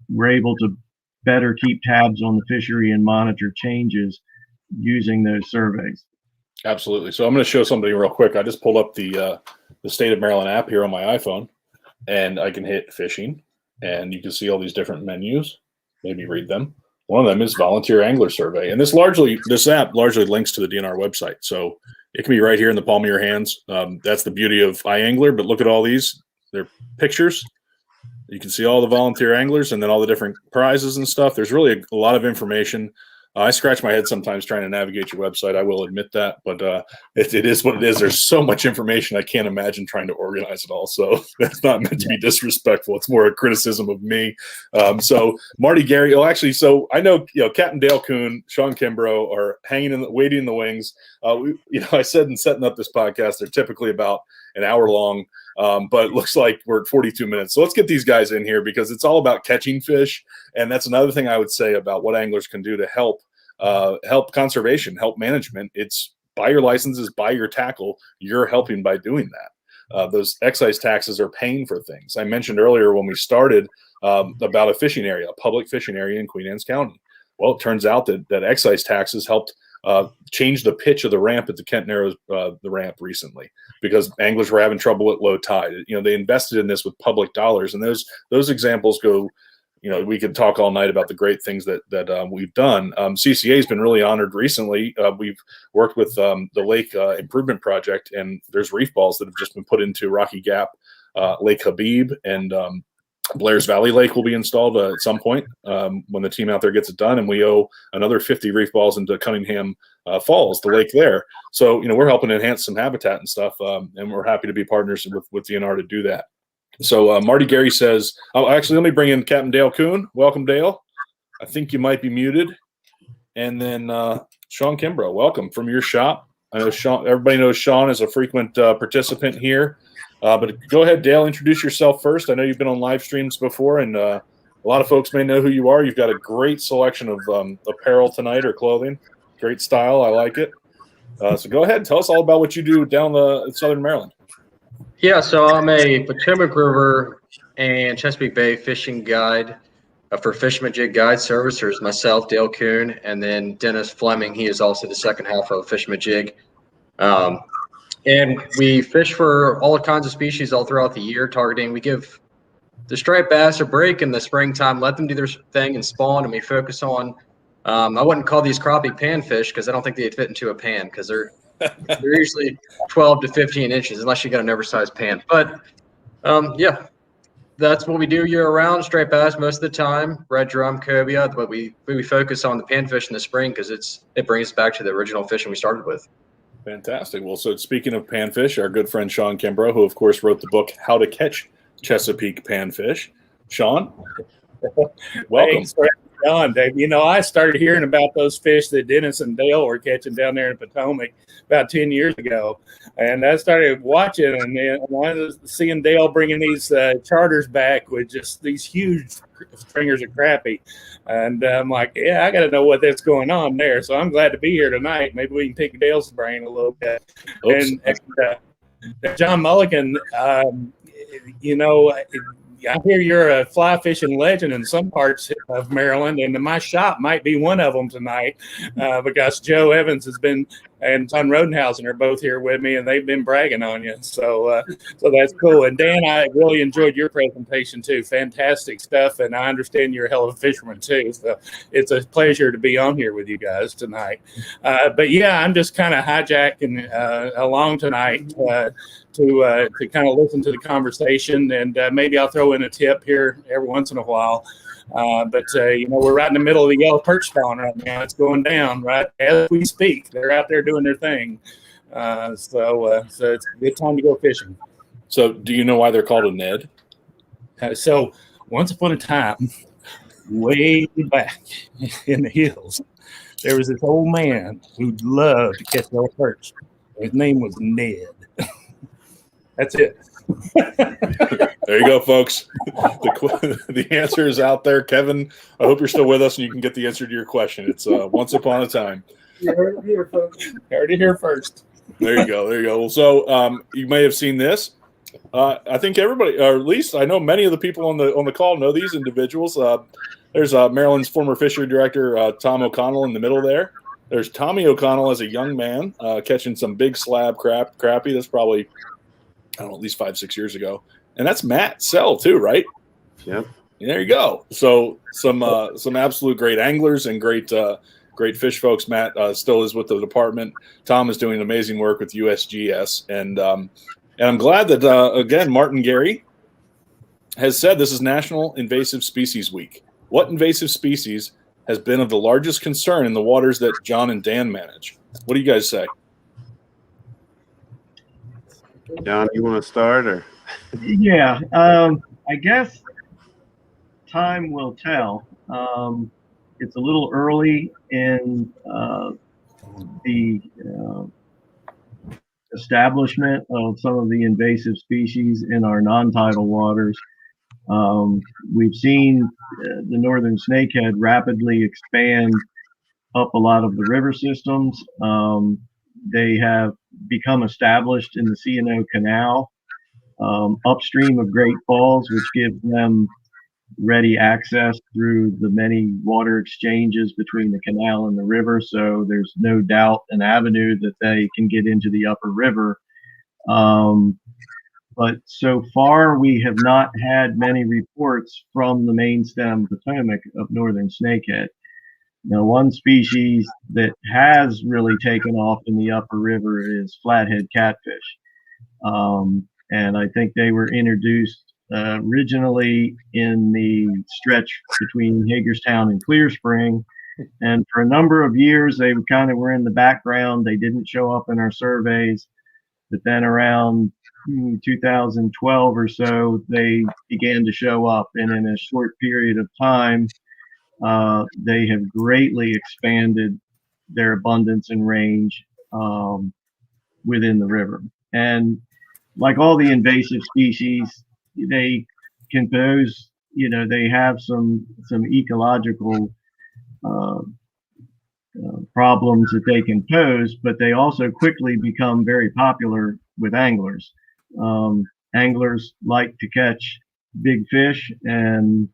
we're able to better keep tabs on the fishery and monitor changes using those surveys. Absolutely. So I'm going to show somebody real quick. I just pulled up the State of Maryland app here on my iPhone, and I can hit fishing, and you can see all these different menus. Maybe read them. One of them is volunteer angler survey, and this app largely links to the DNR website, so it can be right here in the palm of your hands. That's the beauty of iAngler. But look at all these; they're pictures. You can see all the volunteer anglers and then all the different prizes and stuff. There's really a lot of information. I scratch my head sometimes trying to navigate your website. I will admit that, but it is what it is. There's so much information. I can't imagine trying to organize it all. So that's not meant to be disrespectful. It's more a criticism of me. So Marty Gary, so I know, Captain Dale Coon, Shawn Kimbro are waiting in the wings. I said in setting up this podcast, they're typically about an hour long. But it looks like we're at 42 minutes. So let's get these guys in here because it's all about catching fish. And that's another thing I would say about what anglers can do to help conservation, help management. It's buy your licenses, buy your tackle. You're helping by doing that. Those excise taxes are paying for things. I mentioned earlier when we started about a public fishing area in Queen Anne's County. Well, it turns out that excise taxes helped change the pitch of the ramp at the Kent Narrows, the ramp recently, because anglers were having trouble at low tide. They invested in this with public dollars, and those examples go. We could talk all night about the great things that we've done. CCA has been really honored recently. We've worked with the Lake Improvement Project, and there's reef balls that have just been put into Rocky Gap, Lake Habib, and Blair's Valley Lake will be installed at some point when the team out there gets it done, and we owe another 50 reef balls into Cunningham Falls, the lake there. So we're helping enhance some habitat and stuff, and we're happy to be partners with DNR to do that. So Marty Gary says, actually, let me bring in Captain Dale Coon. Welcome, Dale. I think you might be muted. And then Shawn Kimbro, welcome from your shop. I know Shawn. Everybody knows Shawn is a frequent participant here. But go ahead, Dale, introduce yourself first. I know you've been on live streams before, and a lot of folks may know who you are. You've got a great selection of apparel tonight or clothing. Great style. I like it. So go ahead. Tell us all about what you do down in Southern Maryland. Yeah, so I'm a Potomac River and Chesapeake Bay fishing guide for Fishamajig Guide Service. There's myself, Dale Coon, and then Dennis Fleming. He is also the second half of Fishamajig. And we fish for all kinds of species all throughout the year, targeting. We give the striped bass a break in the springtime, let them do their thing and spawn, and we focus on, I wouldn't call these crappie panfish because I don't think they'd fit into a pan because they're usually 12 to 15 inches unless you got an oversized pan. But, yeah, that's what we do year-round, striped bass most of the time, red drum, cobia, but we focus on the panfish in the spring because it brings us back to the original fishing we started with. Fantastic. Well, so speaking of panfish, our good friend Shawn Kimbro, who of course wrote the book How to Catch Chesapeake Panfish. Shawn, welcome. John, Dave, I started hearing about those fish that Dennis and Dale were catching down there in Potomac about 10 years ago. And I started watching, and I was seeing Dale bringing these charters back with just these huge stringers of crappie. And I'm like, yeah, I got to know what that's going on there. So I'm glad to be here tonight. Maybe we can pick Dale's brain a little bit. Oops. And John Mullican, I hear you're a fly fishing legend in some parts of Maryland, and my shop might be one of them tonight because Joe Evans and Ton Rodenhausen are both here with me, and they've been bragging on you. So that's cool. And Dan, I really enjoyed your presentation too. Fantastic stuff, and I understand you're a hell of a fisherman too. So it's a pleasure to be on here with you guys tonight. But yeah, I'm just kind of hijacking along tonight to kind of listen to the conversation, and maybe I'll throw in a tip here every once in a while. But we're right in the middle of the yellow perch spawn right now. It's going down right as we speak. They're out there doing their thing. So it's a good time to go fishing. So do you know why they're called a Ned? So once upon a time, way back in the hills, there was this old man who loved to catch yellow perch. His name was Ned. That's it. There you go, folks. The answer is out there. Kevin, I hope you're still with us and you can get the answer to your question. It's once upon a time. You heard it here, folks. Heard it here first. There you go. There you go. So you may have seen this. I think everybody, or at least I know many of the people on the call know these individuals. There's Maryland's former fishery director, Tom O'Connell, in the middle there. There's Tommy O'Connell as a young man catching some big slab crappie. That's probably, I don't know, at least 5-6 years ago. And that's Matt Sell too, right? Yep. There you go. So some absolute great anglers and great fish folks. Matt still is with the department. Tom is doing amazing work with USGS, and I'm glad that again Martin Gary has said this is National Invasive Species Week. What invasive species has been of the largest concern in the waters that John and Dan manage? What do you guys say? John, you want to start or? Yeah, I guess time will tell. It's a little early in the establishment of some of the invasive species in our non-tidal waters. We've seen the northern snakehead rapidly expand up a lot of the river systems. They have become established in the C&O Canal upstream of Great Falls, which gives them ready access through the many water exchanges between the canal and the river. So there's no doubt an avenue that they can get into the upper river. But so far, we have not had many reports from the main stem Potomac of northern snakehead. Now, one species that has really taken off in the upper river is Flathead Catfish. And I think they were introduced originally in the stretch between Hagerstown and Clear Spring. And for a number of years, they kind of were in the background. They didn't show up in our surveys. But then around 2012 or so, they began to show up. And in a short period of time, they have greatly expanded their abundance and range within the river. And like all the invasive species, they can pose, they have some ecological problems that they can pose, but they also quickly become very popular with anglers. Anglers like to catch big fish, and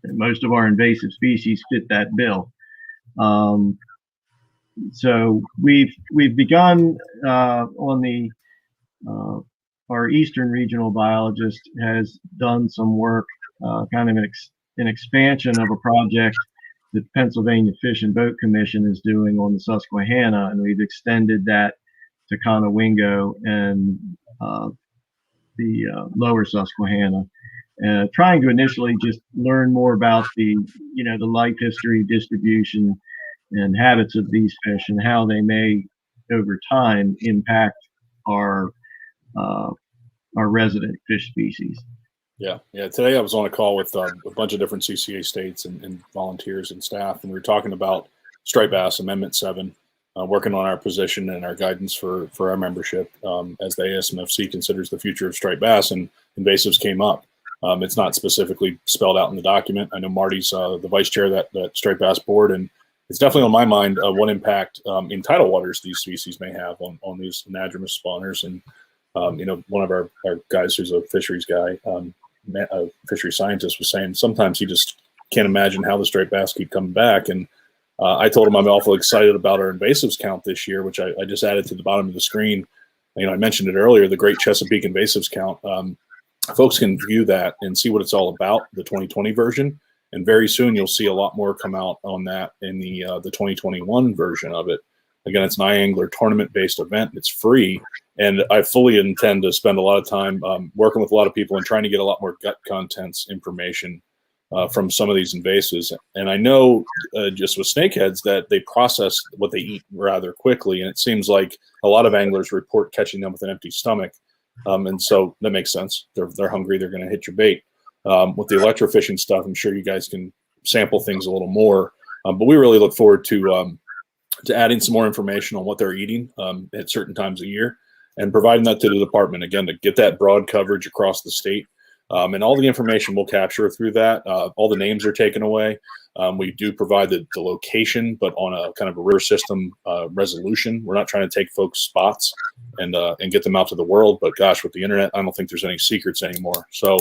most of our invasive species fit that bill. So we've begun on the our Eastern regional biologist has done some work, kind of an expansion of a project that the Pennsylvania Fish and Boat Commission is doing on the Susquehanna, and we've extended that to Conowingo and the lower Susquehanna, trying to initially just learn more about the life history, distribution, and habits of these fish and how they may over time impact our resident fish species. Yeah. Today I was on a call with a bunch of different CCA states and volunteers and staff, and we were talking about striped bass Amendment 7, working on our position and our guidance for our membership as the ASMFC considers the future of striped bass, and invasives came up. It's not specifically spelled out in the document. I know Marty's the vice chair of that striped bass board, and it's definitely on my mind what impact in tidal waters these species may have on these anadromous spawners. And one of our guys who's a fisheries guy, a fishery scientist, was saying sometimes he just can't imagine how the striped bass keep coming back. And I told him I'm awful excited about our invasives count this year, which I just added to the bottom of the screen. I mentioned it earlier, the Great Chesapeake Invasives count. Folks can view that and see what it's all about, the 2020 version. And very soon you'll see a lot more come out on that in the 2021 version of it. Again, it's an iAngler tournament-based event. It's free. And I fully intend to spend a lot of time working with a lot of people and trying to get a lot more gut contents information from some of these invasives. And I know just with snakeheads that they process what they eat rather quickly. And it seems like a lot of anglers report catching them with an empty stomach. And so that makes sense. They're hungry. They're going to hit your bait. With the electrofishing stuff, I'm sure you guys can sample things a little more. But we really look forward to adding some more information on what they're eating at certain times of year and providing that to the department, again, to get that broad coverage across the state. And all the information we'll capture through that. All the names are taken away. We do provide the location, but on a kind of a river system resolution. We're not trying to take folks' spots and get them out to the world. But gosh, with the internet, I don't think there's any secrets anymore. So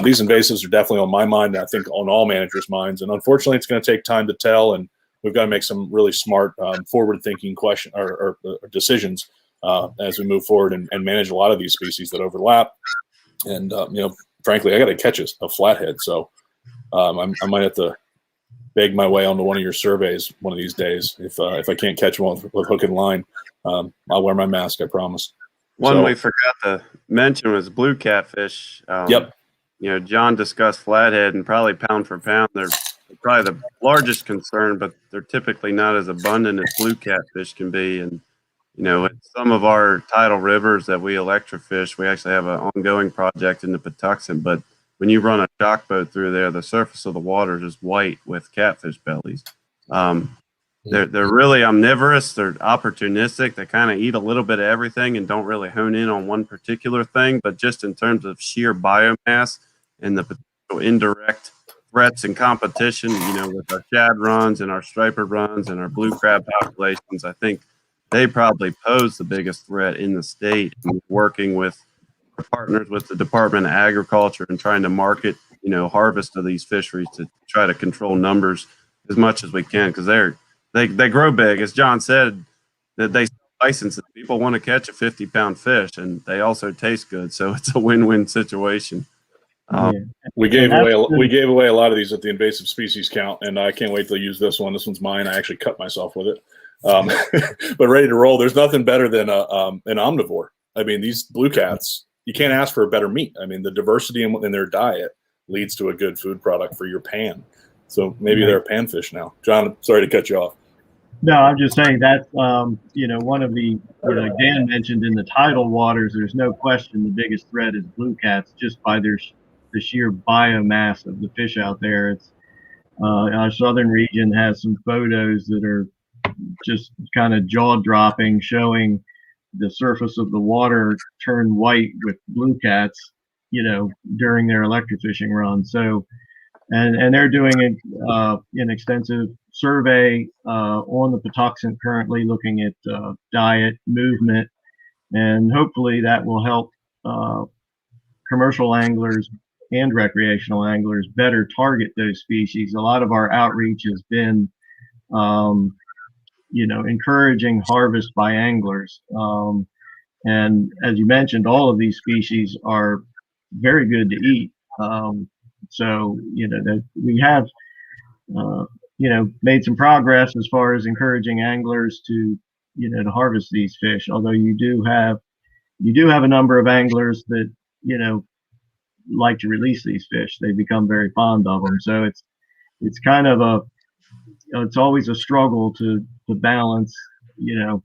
these invasives are definitely on my mind, and I think on all managers' minds. And unfortunately, it's going to take time to tell, and we've got to make some really smart, forward-thinking decisions as we move forward and manage a lot of these species that overlap. And frankly, I got to catch a flathead, so I might have to beg my way onto one of your surveys one of these days. If I can't catch one with hook and line, I'll wear my mask, I promise. One we forgot to mention was blue catfish. Yep. John discussed flathead, and probably pound for pound, they're probably the largest concern, but they're typically not as abundant as blue catfish can be. And in some of our tidal rivers that we electrofish, we actually have an ongoing project in the Patuxent. But when you run a shock boat through there, the surface of the water is white with catfish bellies. They're really omnivorous. They're opportunistic. They kind of eat a little bit of everything and don't really hone in on one particular thing. But just in terms of sheer biomass and the potential indirect threats and competition, with our shad runs and our striper runs and our blue crab populations, I think they probably pose the biggest threat in the state. And working with our partners with the Department of Agriculture and trying to market, harvest of these fisheries to try to control numbers as much as we can, because they grow big. As John said, that they licenses. People want to catch a 50-pound fish, and they also taste good. So it's a win-win situation. We gave away a lot of these at the invasive species count, and I can't wait to use this one. This one's mine. I actually cut myself with it. But ready to roll. There's nothing better than an omnivore. I mean, these blue cats, you can't ask for a better meat. I mean, the diversity in their diet leads to a good food product for your pan. So maybe they're a panfish now. John, sorry to cut you off. No, I'm just saying that, one of the, Dan mentioned in the tidal waters, there's no question the biggest threat is blue cats just by the sheer biomass of the fish out there. It's our southern region has some photos that are just kind of jaw-dropping, showing the surface of the water turn white with blue cats, during their electrofishing run. So, and they're doing an extensive survey on the Patuxent currently, looking at diet, movement, and hopefully that will help commercial anglers and recreational anglers better target those species. A lot of our outreach has been encouraging harvest by anglers. And as you mentioned, all of these species are very good to eat. So, that we have, made some progress as far as encouraging anglers to, to harvest these fish. Although you do have a number of anglers that, like to release these fish. They become very fond of them. So it's kind of it's always a struggle to balance, an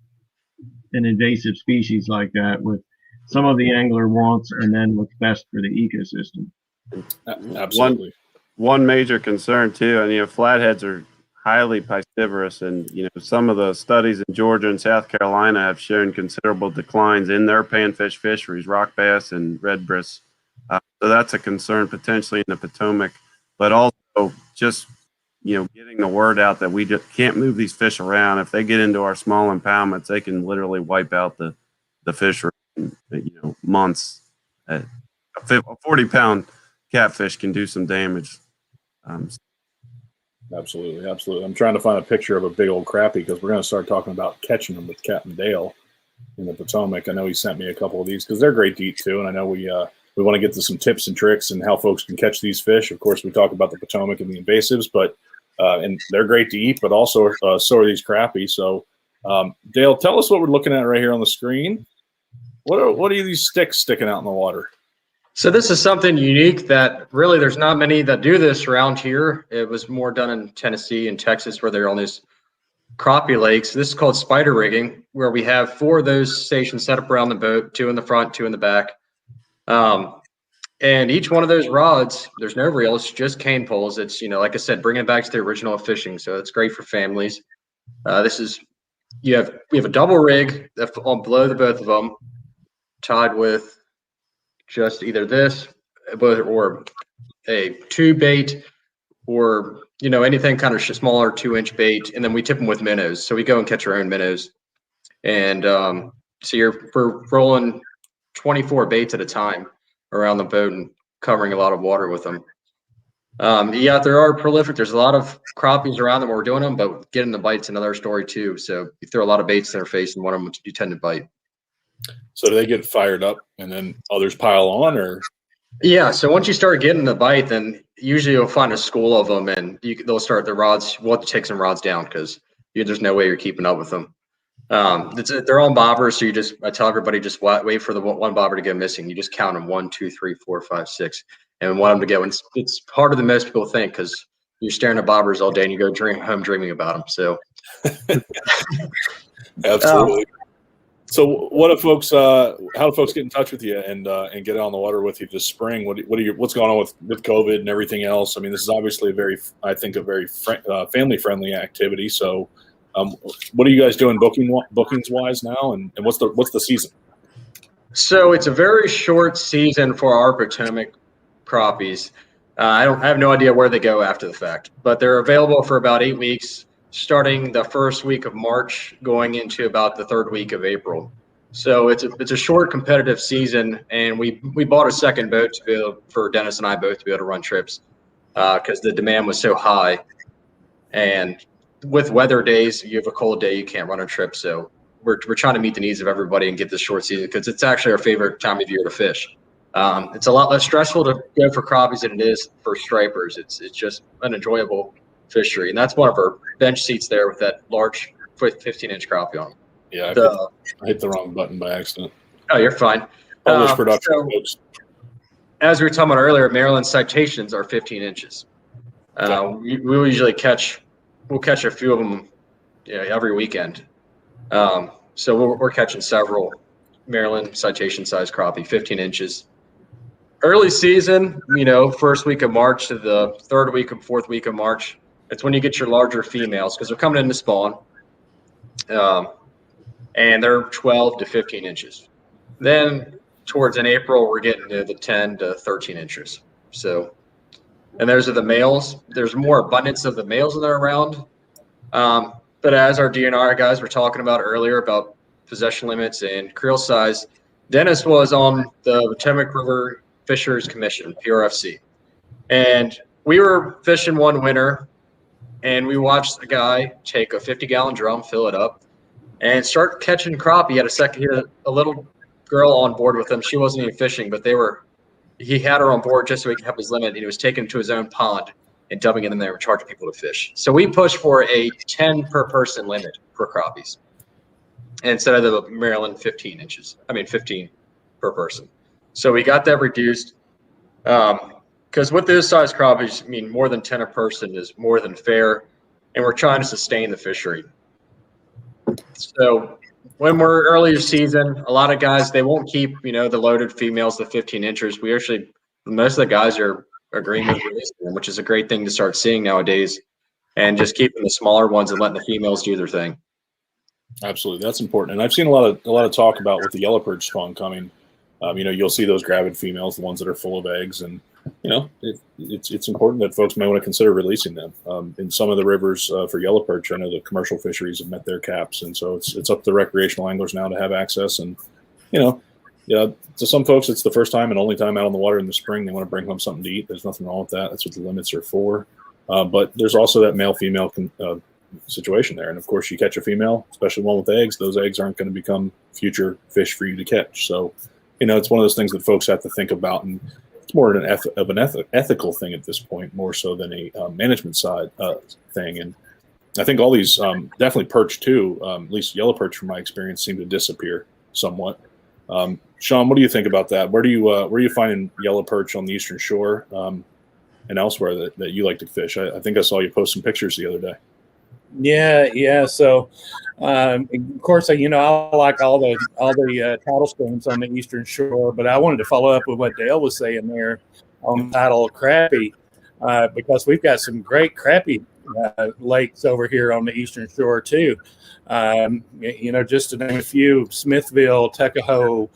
invasive species like that with some of the angler wants and then what's best for the ecosystem. Absolutely. One major concern too, and flatheads are highly piscivorous, and some of the studies in Georgia and South Carolina have shown considerable declines in their panfish fisheries, rock bass and red breast. So that's a concern potentially in the Potomac, but also just getting the word out that we just can't move these fish around. If they get into our small impoundments, they can literally wipe out the fishery in months. A 40-pound catfish can do some damage. Absolutely. I'm trying to find a picture of a big old crappie because we're going to start talking about catching them with Captain Dale in the Potomac. I know he sent me a couple of these because they're great to eat too, and I know we want to get to some tips and tricks and how folks can catch these fish. Of course, we talk about the Potomac and the invasives, but and they're great to eat, but also so are these crappie. So, Dale, tell us what we're looking at right here on the screen. What are these sticks sticking out in the water? So this is something unique that really there's not many that do this around here. It was more done in Tennessee and Texas where they're on these crappie lakes. This is called spider rigging, where we have 4 of those stations set up around the boat, 2 in the front, 2 in the back. And each one of those rods, there's no reels, just cane poles. It's, like I said, bring it back to the original fishing. So it's great for families. We have a double rig on below the both of them, tied with just either this, or a 2 bait, or anything kind of smaller 2-inch bait, and then we tip them with minnows. So we go and catch our own minnows, and so we're rolling 24 baits at a time around the boat and covering a lot of water with them. Yeah, there are prolific. There's a lot of crappies around them when we're doing them, but getting the bites another story too. So you throw a lot of baits in their face, and one of them you tend to bite. So do they get fired up and then others pile on, or? Yeah. So once you start getting the bite, then usually you'll find a school of them, and they'll start the rods. We'll have to take some rods down because there's no way you're keeping up with them. They're on bobbers, so I tell everybody just wait for the one bobber to go missing. You just count them 1, 2, 3, 4, 5, 6, and want them to go. And it's harder than most people think because you're staring at bobbers all day and you go home dreaming about them. So Absolutely. So what do folks? How do folks get in touch with you and get on the water with you this spring? What's going on with COVID and everything else? I mean, this is obviously a very family friendly activity. So, what are you guys doing bookings wise now? And what's the season? So it's a very short season for our Potomac crappies. I have no idea where they go after the fact, but they're available for about 8 weeks, starting the first week of March, going into about the 3rd week of April. So it's a short competitive season, and we bought a second boat for Dennis and I both to be able to run trips because the demand was so high. And with weather days, you have a cold day, you can't run a trip. So we're trying to meet the needs of everybody and get this short season because it's actually our favorite time of year to fish. It's a lot less stressful to go for crappies than it is for stripers. It's just an enjoyable fishery, and that's one of our bench seats there with that large 15-inch crappie on. Yeah, I hit the wrong button by accident. Oh, you're fine. Published production, folks. As we were talking about earlier, Maryland citations are 15 inches. We usually we'll catch a few of them every weekend. So we're catching several Maryland citation size crappie, 15 inches. Early season, first week of March to the 3rd week and 4th week of March, it's when you get your larger females because they're coming in to spawn. And they're 12 to 15 inches. Then towards in April, we're getting to the 10 to 13 inches. So, and those are the males. There's more abundance of the males that are around. But as our DNR guys were talking about earlier about possession limits and creel size, Dennis was on the Potomac River Fisheries Commission, PRFC. And we were fishing one winter, and we watched a guy take a 50-gallon drum, fill it up, and start catching crappie. He had a little girl on board with him. She wasn't even fishing, but he had her on board just so he could have his limit, and he was taking to his own pond and dumping it in there and charging people to fish. So we pushed for a 10 per person limit for crappies instead of the Maryland 15 per person. So we got that reduced because with those size crappies, more than 10 a person is more than fair, and we're trying to sustain the fishery. So when we're earlier season, a lot of guys, they won't keep, the loaded females, the 15 inchers. We actually most of the guys are agreeing with releasing them, which is a great thing to start seeing nowadays, and just keeping the smaller ones and letting the females do their thing. Absolutely, that's important. And I've seen a lot of talk about with the yellow perch spawn coming. You'll see those gravid females, the ones that are full of eggs, and it's important that folks may want to consider releasing them. In some of the rivers for yellow perch, I know the commercial fisheries have met their caps, and so it's up to recreational anglers now to have access. And to some folks, it's the first time and only time out on the water in the spring. They want to bring home something to eat. There's nothing wrong with that. That's what the limits are for. But there's also that male-female situation there. And of course, you catch a female, especially one with eggs, those eggs aren't going to become future fish for you to catch. So, it's one of those things that folks have to think about. And it's more of an ethical thing at this point, more so than a management side thing. And I think all these, definitely perch too, at least yellow perch from my experience, seem to disappear somewhat. Shawn, what do you think about that? Where are you finding yellow perch on the Eastern Shore and elsewhere that you like to fish? I think I saw you post some pictures the other day. Yeah. So, of course, I like all the tidal streams on the Eastern Shore, but I wanted to follow up with what Dale was saying there on tidal crappie, because we've got some great crappie lakes over here on the Eastern Shore too. Just to name a few: Smithville, Tuckahoe,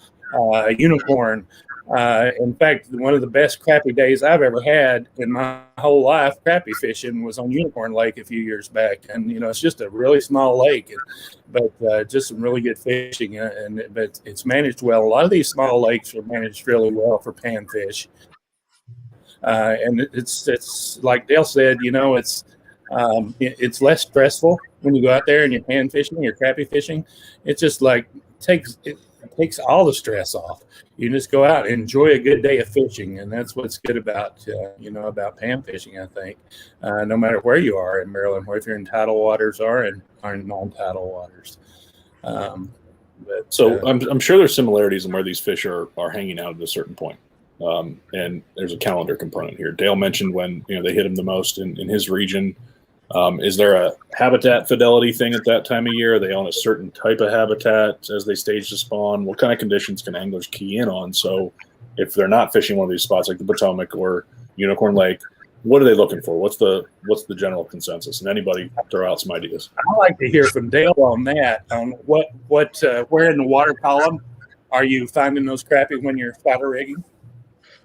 Unicorn. In fact, one of the best crappie days I've ever had in my whole life crappie fishing was on Unicorn Lake a few years back. And, it's just a really small lake, but just some really good fishing. But it's managed well. A lot of these small lakes are managed really well for panfish. And it's like Dale said, it's less stressful when you go out there and you're pan fishing, you're crappie fishing. It's just like it takes all the stress off. You just go out and enjoy a good day of fishing, and that's what's good about about pan fishing. I think no matter where you are in Maryland, whether you're in tidal waters or in non-tidal waters. I'm sure there's similarities in where these fish are hanging out at a certain point, and there's a calendar component here. Dale mentioned when they hit him the most in his region. Is there a habitat fidelity thing at that time of year? Are they on a certain type of habitat as they stage the spawn? What kind of conditions can anglers key in on? So if they're not fishing one of these spots like the Potomac or Unicorn Lake, what are they looking for? What's the general consensus? And anybody throw out some ideas. I'd like to hear from Dale on that. On where in the water column are you finding those crappie when you're spider rigging?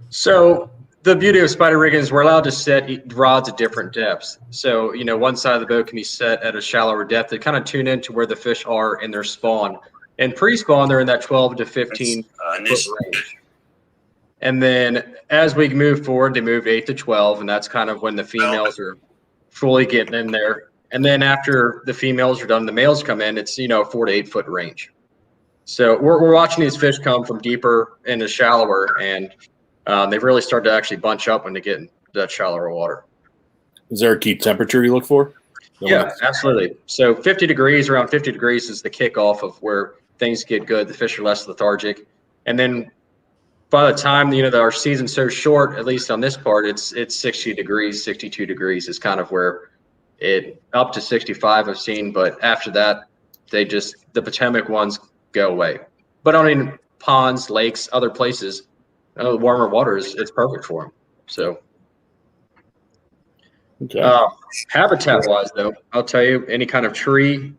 So the beauty of spider rigging is we're allowed to set rods at different depths. So, one side of the boat can be set at a shallower depth to kind of tune into where the fish are in their spawn. And pre-spawn, they're in that 12 to 15 foot range. And then as we move forward, they move 8 to 12, and that's kind of when the females are fully getting in there. And then after the females are done, the males come in, it's, 4 to 8 foot range. So we're watching these fish come from deeper into shallower, and they've really started to actually bunch up when they get in that shallower water. Is there a key temperature you look for? Yeah, absolutely. So around 50 degrees is the kickoff of where things get good. The fish are less lethargic. And then by the time, our season's so short, at least on this part, it's 60 degrees, 62 degrees is kind of where up to 65 I've seen. But after that, the Potomac ones go away. But ponds, lakes, other places, the warmer water it's perfect for them. So, okay. Habitat wise, though, I'll tell you, any kind of tree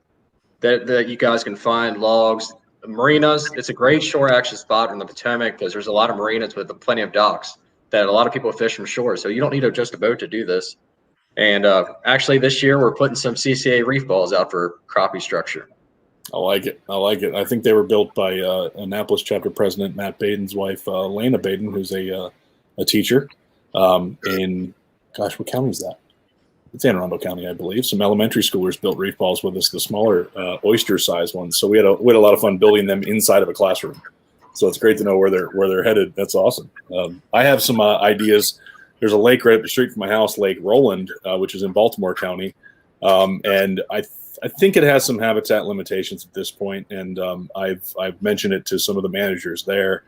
that you guys can find, logs, marinas. It's a great shore action spot in the Potomac because there's a lot of marinas with plenty of docks that a lot of people fish from shore. So you don't need just a boat to do this. And actually, this year we're putting some CCA reef balls out for crappie structure. I like it. I think they were built by Annapolis chapter president Matt Baden's wife, Lana Baden, who's a teacher in, gosh, what county is that? It's Anne Arundel County, I believe. Some elementary schoolers built reef balls with us, the smaller oyster-sized ones. So we had a lot of fun building them inside of a classroom. So it's great to know where they're headed. That's awesome. I have some ideas. There's a lake right up the street from my house, Lake Roland, which is in Baltimore County, and I think it has some habitat limitations at this point, and I've mentioned it to some of the managers there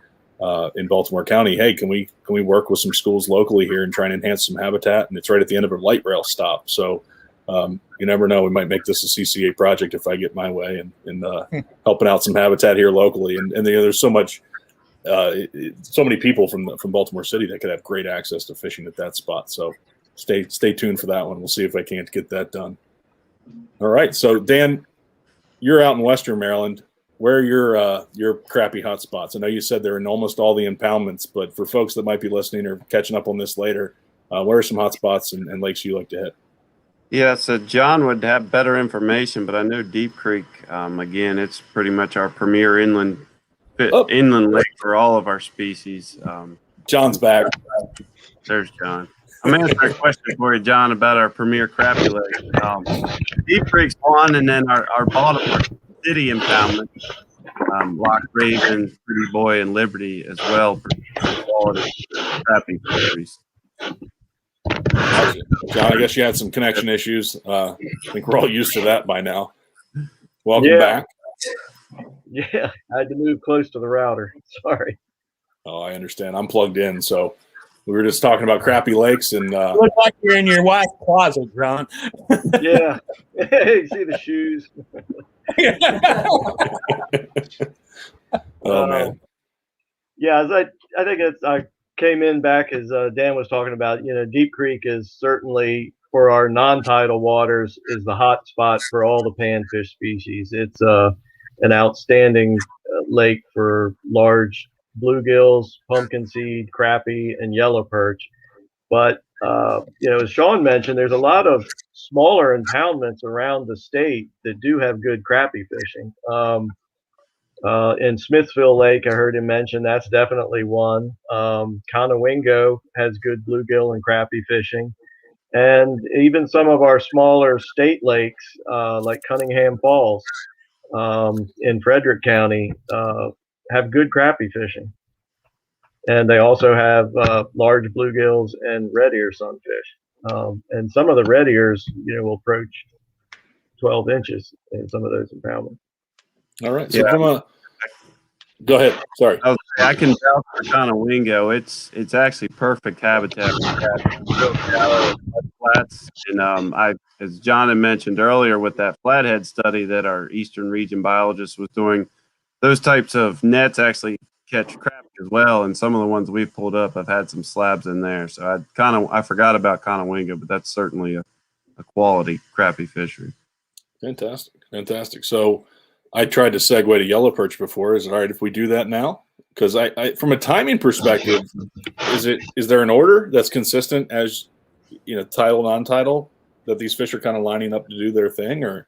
in Baltimore County. Hey, can we work with some schools locally here and try and enhance some habitat? And it's right at the end of a light rail stop, so you never know. We might make this a CCA project if I get my way and helping out some habitat here locally. And there's so much so many people from Baltimore City that could have great access to fishing at that spot. So stay tuned for that one. We'll see if I can't get that done. All right. So Dan, you're out in Western Maryland. Where are your crappie hot spots? I know you said they're in almost all the impoundments, but for folks that might be listening or catching up on this later, where are some hot spots and lakes you like to hit? Yeah, so John would have better information, but I know Deep Creek, again, it's pretty much our premier inland lake for all of our species. John's back. There's John. I'm answering a question for you, John, about our premier crappie lake. Deep Creek's one, and then our Baltimore City impoundment, Loch Raven, Pretty Boy, and Liberty as well for quality crappie fisheries. John, I guess you had some connection issues. I think we're all used to that by now. Welcome back. Yeah, I had to move close to the router. Sorry. Oh, I understand. I'm plugged in, so we were just talking about crappie lakes and. You look like you're in your wife's closet, Ron. Yeah, you see the shoes. Oh man. Yeah, I think I came in back as Dan was talking about. Deep Creek is certainly, for our non-tidal waters, is the hot spot for all the panfish species. It's an outstanding lake for large bluegills, pumpkin seed, crappie, and yellow perch. But as Shawn mentioned, there's a lot of smaller impoundments around the state that do have good crappie fishing. In Smithville Lake, I heard him mention that's definitely one. Conowingo has good bluegill and crappie fishing. And even some of our smaller state lakes, like Cunningham Falls in Frederick County, have good crappie fishing. And they also have large bluegills and red ear sunfish. And some of the red ears, will approach 12 inches in some of those impoundments. All right. So go ahead. Sorry. I can tell for Conowingo, it's actually perfect habitat for flats. And as John had mentioned earlier, with that Flathead study that our Eastern Region biologist was doing, those types of nets actually catch crappie as well. And some of the ones we've pulled up have had some slabs in there. So I forgot about Conowingo, but that's certainly a quality crappie fishery. Fantastic. So I tried to segue to yellow perch before. Is it all right if we do that now? Because I from a timing perspective, is there an order that's consistent as tidal, non-tidal, that these fish are kind of lining up to do their thing, or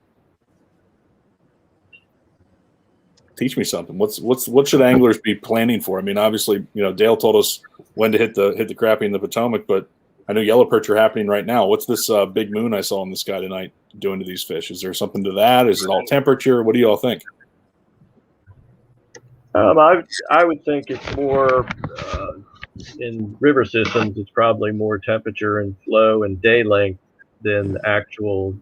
teach me something? What should anglers be planning for? I mean, obviously, Dale told us when to hit the crappie in the Potomac, but I know yellow perch are happening right now. What's this big moon I saw in the sky tonight doing to these fish? Is there something to that? Is it all temperature? What do you all think? I would think it's more in river systems. It's probably more temperature and flow and day length than actual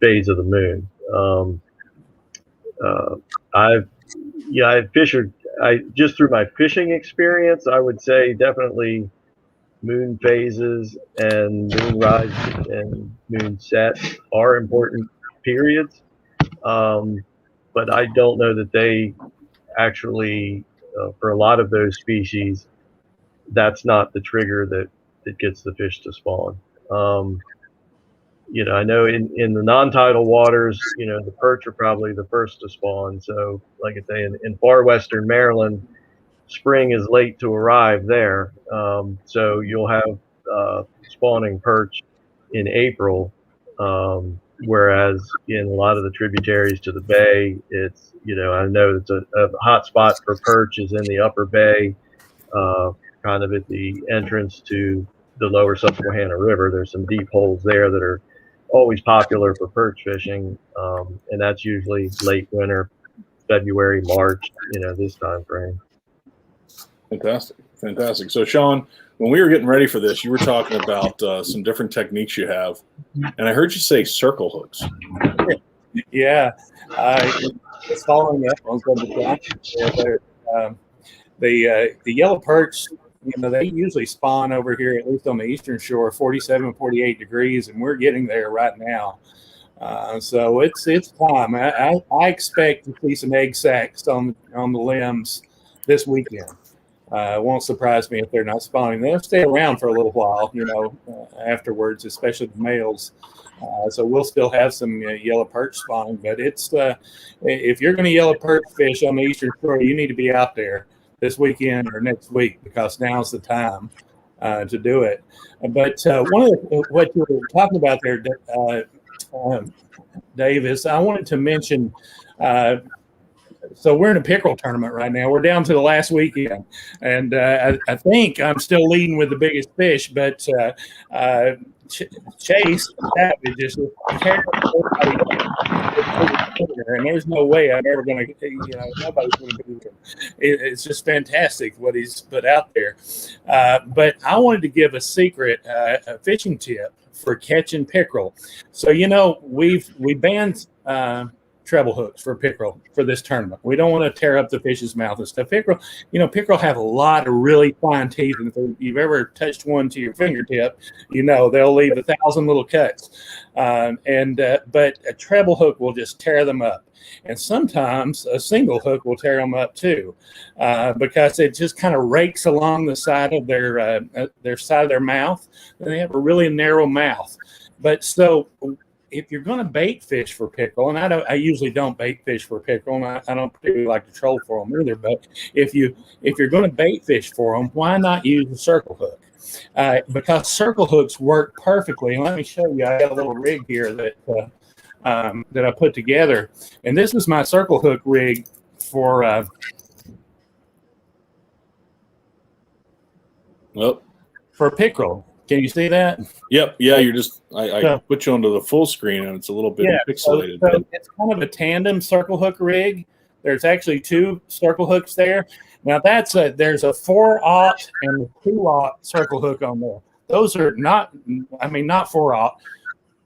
phase of the moon. I've fished. Just through my fishing experience, I would say definitely moon phases and moon rise and moon set are important periods. But I don't know that they actually, for a lot of those species, that's not the trigger that gets the fish to spawn. I know in the non-tidal waters, the perch are probably the first to spawn. So like I say, in far western Maryland, spring is late to arrive there. So you'll have spawning perch in April, whereas in a lot of the tributaries to the bay, it's, I know it's a hot spot for perch is in the upper bay, kind of at the entrance to the lower Susquehanna River. There's some deep holes there that are always popular for perch fishing, and that's usually late winter, February, March, this time frame. Fantastic. So Shawn, when we were getting ready for this, you were talking about some different techniques you have, and I heard you say circle hooks. Yeah, just following up on some of the yellow perch. They usually spawn over here, at least on the eastern shore, 47, 48 degrees, and we're getting there right now. So it's time. I expect to see some egg sacs on the limbs this weekend. It won't surprise me if they're not spawning. They'll stay around for a little while, afterwards, especially the males. So we'll still have some yellow perch spawning, but it's if you're going to yellow perch fish on the Eastern Shore, you need to be out there this weekend or next week, because now's the time to do it. But one of what you were talking about there, Dave, is I wanted to mention. So we're in a pickerel tournament right now. We're down to the last weekend, and I think I'm still leading with the biggest fish, but Chase Savage is tearing everybody up. And there's no way I'm ever going to, nobody's going to beat him. It's just fantastic what he's put out there. But I wanted to give a secret a fishing tip for catching pickerel. So, we banned treble hooks for pickerel for this tournament. We don't want to tear up the fish's mouth and stuff. Pickerel have a lot of really fine teeth, and if you've ever touched one to your fingertip, they'll leave 1,000 little cuts. But a treble hook will just tear them up, and sometimes a single hook will tear them up too, because it just kind of rakes along the side of their side of their mouth, and they have a really narrow mouth. But so if you're going to bait fish for pickerel, and I usually don't bait fish for pickerel, and I don't particularly like to troll for them either. But if you're going to bait fish for them, why not use a circle hook? Because circle hooks work perfectly. And let me show you. I got a little rig here that I put together, and this is my circle hook rig for. For pickerel. Can you see that? Yep. Yeah, you're just I put you onto the full screen and it's a little bit pixelated. So it's kind of a tandem circle hook rig. There's actually two circle hooks there. Now there's a 4/0 and a 2/0 circle hook on there. Those are not 4/0.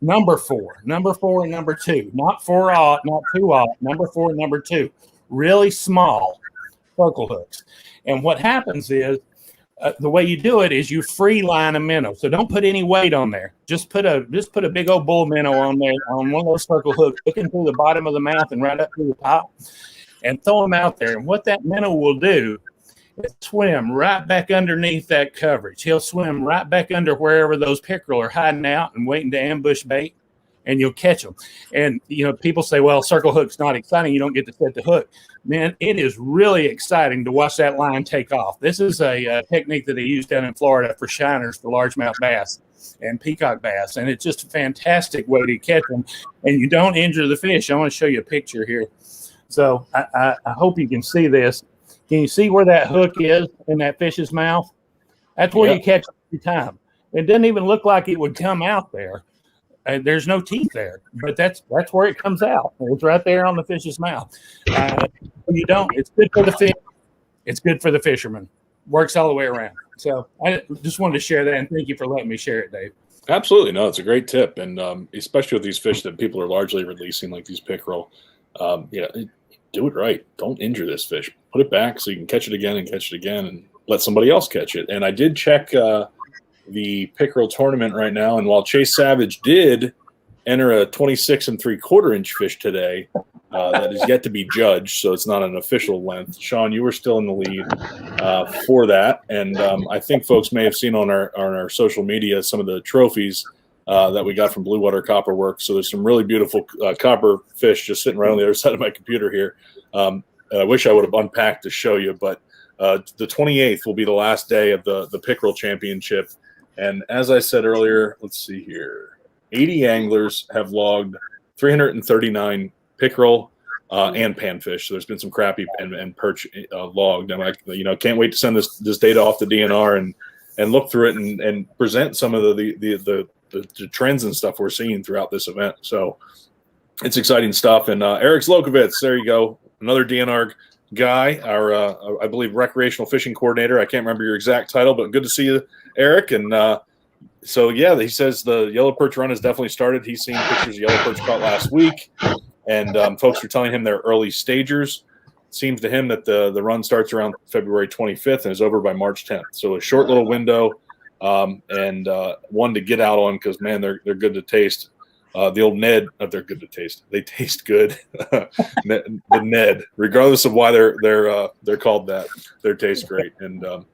Number 4 and number 2, not 4/0, not 2/0, number 4 and number 2. Really small circle hooks. And what happens is, the way you do it is you free line a minnow. So don't put any weight on there. Just put a big old bull minnow on there on one of those circle hooks, looking through the bottom of the mouth and right up through the top, and throw them out there. And what that minnow will do is swim right back underneath that coverage. He'll swim right back under wherever those pickerel are hiding out and waiting to ambush bait, and you'll catch them. And, people say, well, circle hook's not exciting. You don't get to set the hook. Man, it is really exciting to watch that line take off. This is a technique that they use down in Florida for shiners, for largemouth bass and peacock bass. And it's just a fantastic way to catch them. And you don't injure the fish. I want to show you a picture here. So I hope you can see this. Can you see where that hook is in that fish's mouth? That's where you catch it every time. It doesn't even look like it would come out there. There's no teeth there, but that's where it comes out. It's right there on the fish's mouth. It's good for the fish. It's good for the fisherman. Works all the way around. So I just wanted to share that, and thank you for letting me share it, Dave. Absolutely. No, it's a great tip. And especially with these fish that people are largely releasing, like these pickerel, do it right. Don't injure this fish. Put it back so you can catch it again and let somebody else catch it. And I did check the pickerel tournament right now, and while Chase Savage did enter a 26 3/4 inch fish today, that is yet to be judged, so it's not an official length. Shawn, you were still in the lead for that, and I think folks may have seen on our social media some of the trophies that we got from Blue Water Copper Works. So there's some really beautiful copper fish just sitting right on the other side of my computer here. I wish I would have unpacked to show you, but the 28th will be the last day of the Pickerel Championship. And as I said earlier, let's see here, 80 anglers have logged 339 pickerel and panfish. So there's been some crappie and perch logged. And I can't wait to send this data off to DNR and look through it and present some of the trends and stuff we're seeing throughout this event. So it's exciting stuff. And Eric Zlokovitz, there you go, another DNR guy, our I believe recreational fishing coordinator. I can't remember your exact title, but good to see you, Eric. And so yeah, he says the yellow perch run has definitely started. He's seen pictures of yellow perch caught last week, and folks are telling him they're early stagers. It seems to him that the run starts around February 25th and is over by March 10th. So a short little window, and one to get out on, because man, they're good to taste. The old Ned, they're good to taste. They taste good. The Ned, regardless of why they're called that, they taste great. And all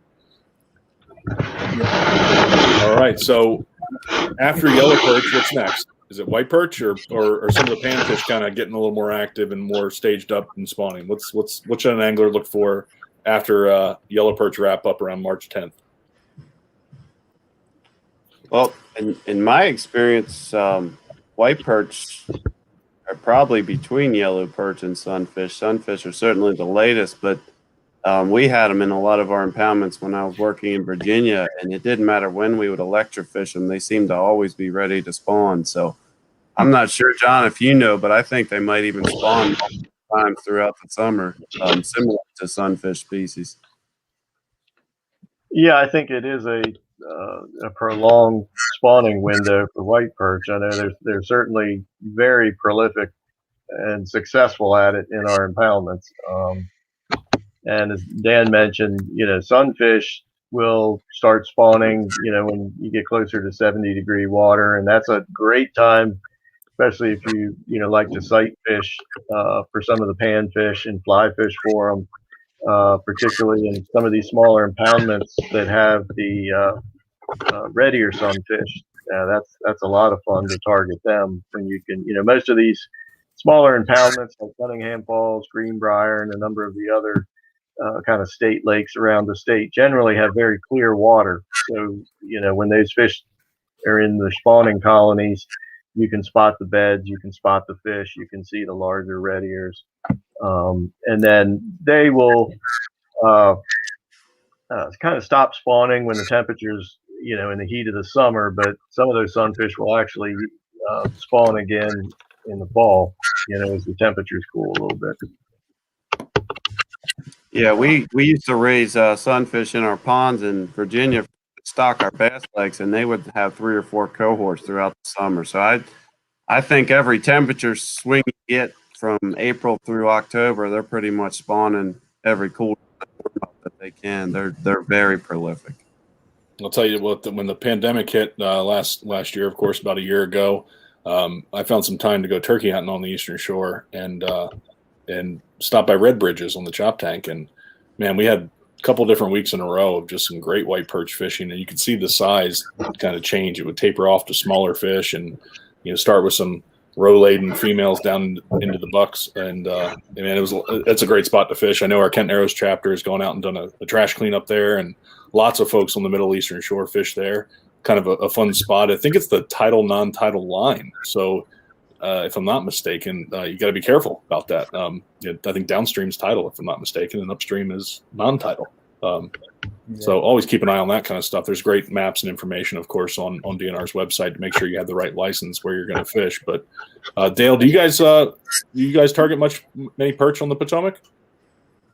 right, so after yellow perch, what's next? Is it white perch or some of the panfish kind of getting a little more active and more staged up and spawning? What should an angler look for after yellow perch wrap up around March 10th? Well, in my experience, white perch are probably between yellow perch and sunfish. Sunfish are certainly the latest, but we had them in a lot of our impoundments when I was working in Virginia, and it didn't matter when we would electrofish them. They seemed to always be ready to spawn. So I'm not sure, John, if you know, but I think they might even spawn multiple times throughout the summer, similar to sunfish species. Yeah, I think it is a prolonged spawning window for white perch. I know they're certainly very prolific and successful at it in our impoundments. And as Dan mentioned, sunfish will start spawning, when you get closer to 70-degree water, and that's a great time, especially if you like to sight fish for some of the panfish and fly fish for them. Particularly in some of these smaller impoundments that have the red ear sunfish. That's a lot of fun to target them when you can, most of these smaller impoundments like Cunningham Falls, Greenbrier, and a number of the other kind of state lakes around the state generally have very clear water. So, when those fish are in the spawning colonies, you can spot the beds, you can spot the fish, you can see the larger red ears. And then they will kind of stop spawning when the temperatures, in the heat of the summer, but some of those sunfish will actually spawn again in the fall, as the temperatures cool a little bit. Yeah, we used to raise sunfish in our ponds in Virginia, stock our bass lakes, and they would have 3 or 4 cohorts throughout the summer. So I think every temperature swing you get from April through October, they're pretty much spawning every cool that they can. They're very prolific. I'll tell you what, when the pandemic hit last year, of course, about a year ago, I found some time to go turkey hunting on the Eastern Shore and stop by Red Bridges on the chop tank. And man, we had a couple different weeks in a row of just some great white perch fishing, and you could see the size kind of change. It would taper off to smaller fish, and start with some roe-laden females down into the bucks. And man, it's a great spot to fish. I know our Kent Narrows chapter has gone out and done a trash cleanup there, and lots of folks on the Middle Eastern Shore fish there. Kind of a fun spot. I think it's the tidal non-tidal line. So if I'm not mistaken, you got to be careful about that. I think downstream's tidal, if I'm not mistaken, and upstream is non-tidal. So always keep an eye on that kind of stuff. There's great maps and information, of course, on DNR's website to make sure you have the right license where you're going to fish. But Dale, do you guys target many perch on the Potomac?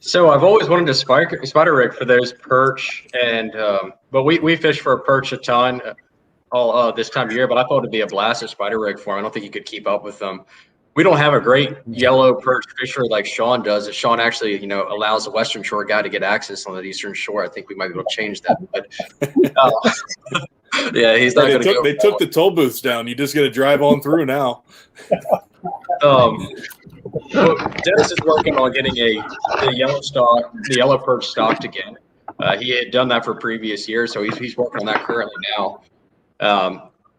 So I've always wanted to spider rig for those perch, and but we fish for perch a ton all this time of year. But I thought it'd be a blast to spider rig for them. I don't think you could keep up with them. We don't have a great yellow perch fisher like Shawn does. Shawn actually, allows the Western Shore guy to get access on the Eastern Shore. I think we might be able to change that. But yeah, he's not going to go. They took the toll booths down. You just got to drive on through now. Dennis is working on getting the yellow perch stocked again. He had done that for previous years, so he's working on that currently now.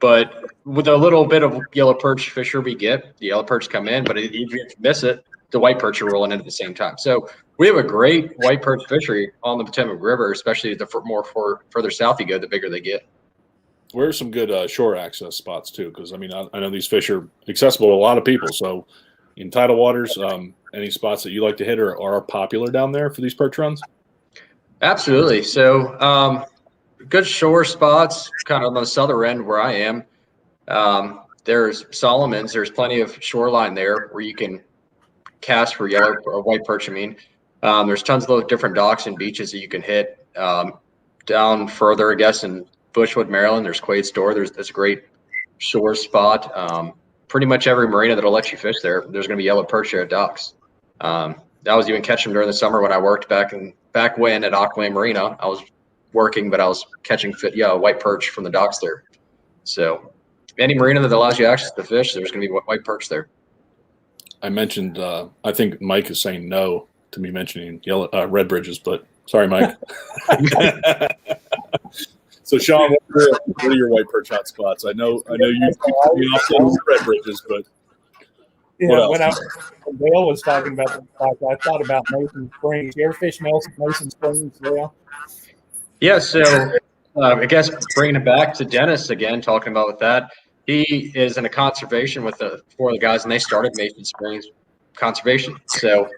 But with a little bit of yellow perch fisher we get, the yellow perch come in, but if you miss it, the white perch are rolling in at the same time. So we have a great white perch fishery on the Potomac River, especially further south you go, the bigger they get. Where are some good shore access spots too? Because I know these fish are accessible to a lot of people. So in tidal waters, any spots that you like to hit are popular down there for these perch runs? Absolutely. So good shore spots, kind of on the southern end where I am. There's Solomon's. There's plenty of shoreline there where you can cast for yellow or white perch. There's tons of different docks and beaches that you can hit. Down further, I guess, in Bushwood, Maryland, there's Quaid Store. That's a great shore spot. Pretty much every marina that'll let you fish there's going to be yellow perch there at docks. I was even catching them during the summer when I worked back when at Aquaman Marina. I was working, but I was catching white perch from the docks there. So any marina that allows you access to fish, there's going to be white perch there. I mentioned, I think Mike is saying no to me mentioning red bridges, but sorry, Mike. So, Shawn, what are your white perch hot spots? I know you put me off those red bridges, but yeah, when Dale was talking about the spots, I thought about Mason Springs. You ever fish Mason Springs, Dale? Yeah, so I guess bringing it back to Dennis again, talking about with that, he is in a conservation with four of the guys, and they started Mason Springs Conservation. So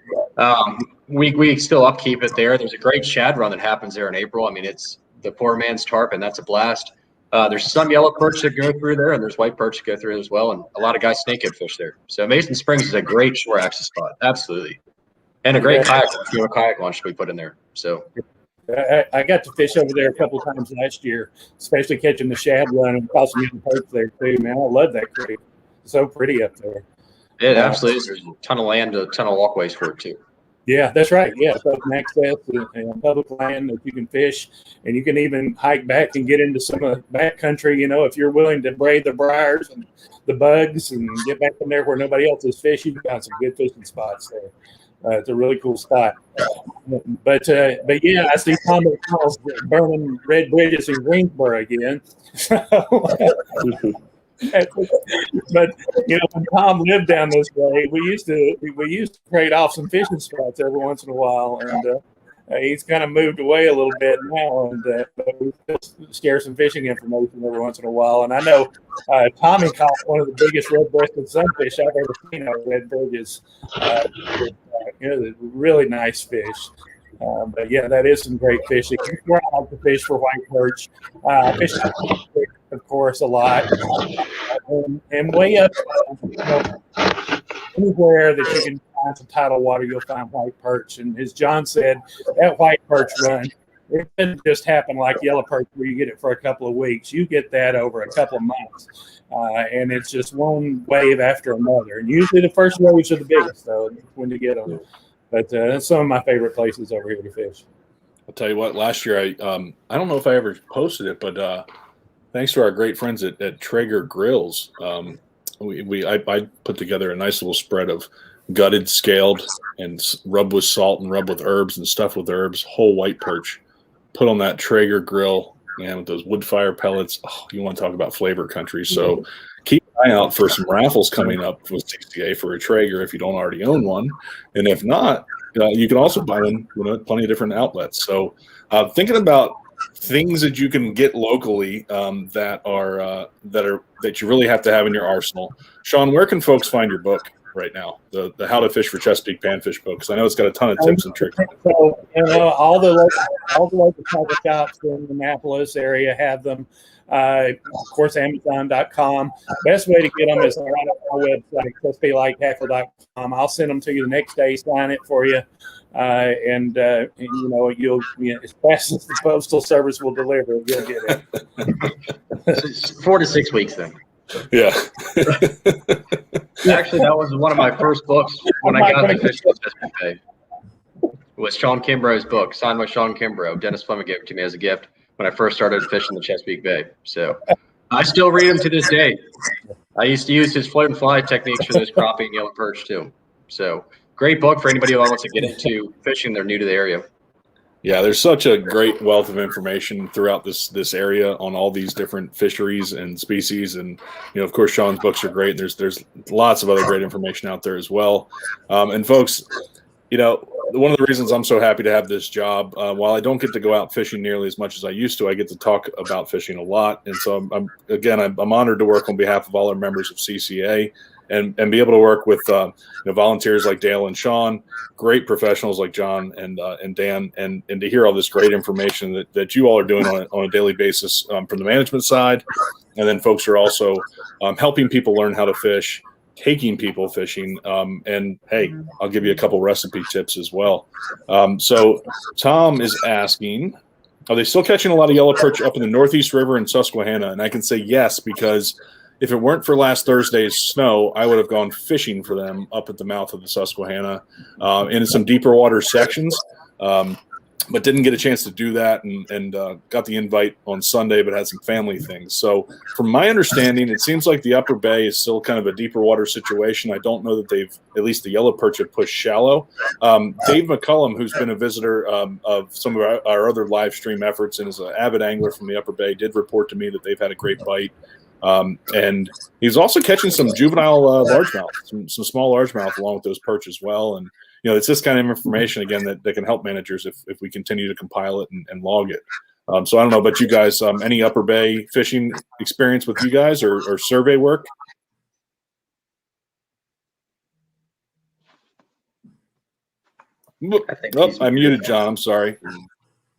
we still upkeep it there. There's a great shad run that happens there in April. I mean, it's the poor man's tarp, and that's a blast. There's some yellow perch that go through there, and there's white perch that go through as well, and a lot of guys snakehead fish there. So Mason Springs is a great shore access spot, absolutely, and a great kayak launch we put in there. So I got to fish over there a couple of times last year, especially catching the shad run and caught some yellow perch there too. Man, I love that creek. It's so pretty up there. It absolutely is. There's a ton of land, a ton of walkways for it too. Yeah, that's right. Yeah, so access to public land that you can fish, and you can even hike back and get into some of the back country, you know, if you're willing to brave the briars and the bugs and get back in there where nobody else is fishing. You've got some good fishing spots there. It's a really cool spot. But yeah, I see Tom McCall's burning red bridges in Greensboro again. But you know, when Tom lived down this way, we used to trade off some fishing spots every once in a while, and he's kind of moved away a little bit now, and but we still share some fishing information every once in a while. And I know Tommy caught one of the biggest red-breasted sunfish I've ever seen on red bridges. You know, really nice fish. But yeah, that is some great fishing. I like to fish for white perch. Fish, of course, a lot. And way up, you know, anywhere that you can find some tidal water, you'll find white perch. And as John said, that white perch run, it doesn't just happen like yellow perch where you get it for a couple of weeks. You get that over a couple of months. And it's just one wave after another. And usually the first waves are the biggest, though, when you get them. But that's some of my favorite places over here to fish. I'll tell you what, last year, I don't know if I ever posted it, but thanks to our great friends at Traeger Grills, I put together a nice little spread of gutted, scaled, and rubbed with salt and rubbed with herbs and stuffed with herbs, whole white perch, put on that Traeger grill, and with those wood fire pellets. Oh, you want to talk about flavor country. So keep an eye out for some raffles coming up with CCA for a Traeger if you don't already own one. And if not, you can also buy them at plenty of different outlets. So thinking about things that you can get locally that you really have to have in your arsenal. Shawn, where can folks find your book right now? The How to Fish for Chesapeake Panfish book, because I know it's got a ton of tips and tricks. So you know, all the local tackle shops in the Annapolis area have them. Of course, Amazon.com. Best way to get them is right on our website, chesapeaketackle.com. I'll send them to you the next day, sign it for you, and you know, as fast as the postal service will deliver, you'll get it. 4 to 6 weeks then. Yeah. Actually, that was one of my first books when I got to fish in Chesapeake Bay. It was Shawn Kimbro's book, signed by Shawn Kimbro. Dennis Fleming gave it to me as a gift when I first started fishing the Chesapeake Bay. So I still read them to this day. I used to use his float and fly techniques for those crappie and yellow perch too. So great book for anybody who wants to get into fishing. They're new to the area. Yeah, there's such a great wealth of information throughout this area on all these different fisheries and species, and you know, of course, Shawn's books are great. There's lots of other great information out there as well. And folks, you know, one of the reasons I'm so happy to have this job, while I don't get to go out fishing nearly as much as I used to, I get to talk about fishing a lot, and so I'm honored to work on behalf of all our members of CCA. And be able to work with volunteers like Dale and Shawn, great professionals like John and Dan, and to hear all this great information that you all are doing on a daily basis from the management side, and then folks are also helping people learn how to fish, taking people fishing, and hey, I'll give you a couple recipe tips as well. So Tom is asking, are they still catching a lot of yellow perch up in the Northeast River in Susquehanna? And I can say yes, because if it weren't for last Thursday's snow, I would have gone fishing for them up at the mouth of the Susquehanna in some deeper water sections. but didn't get a chance to do that, and got the invite on Sunday, but had some family things. So from my understanding, it seems like the Upper Bay is still kind of a deeper water situation. I don't know that they've, at least the yellow perch, have pushed shallow. Dave McCullum, who's been a visitor of some of our other live stream efforts and is an avid angler from the Upper Bay, did report to me that they've had a great bite. And he's also catching some juvenile largemouth, some small largemouth along with those perch as well. And it's this kind of information, again, that can help managers if we continue to compile it and log it. So I don't know about you guys, any Upper Bay fishing experience with you guys or survey work? I muted John. I'm sorry.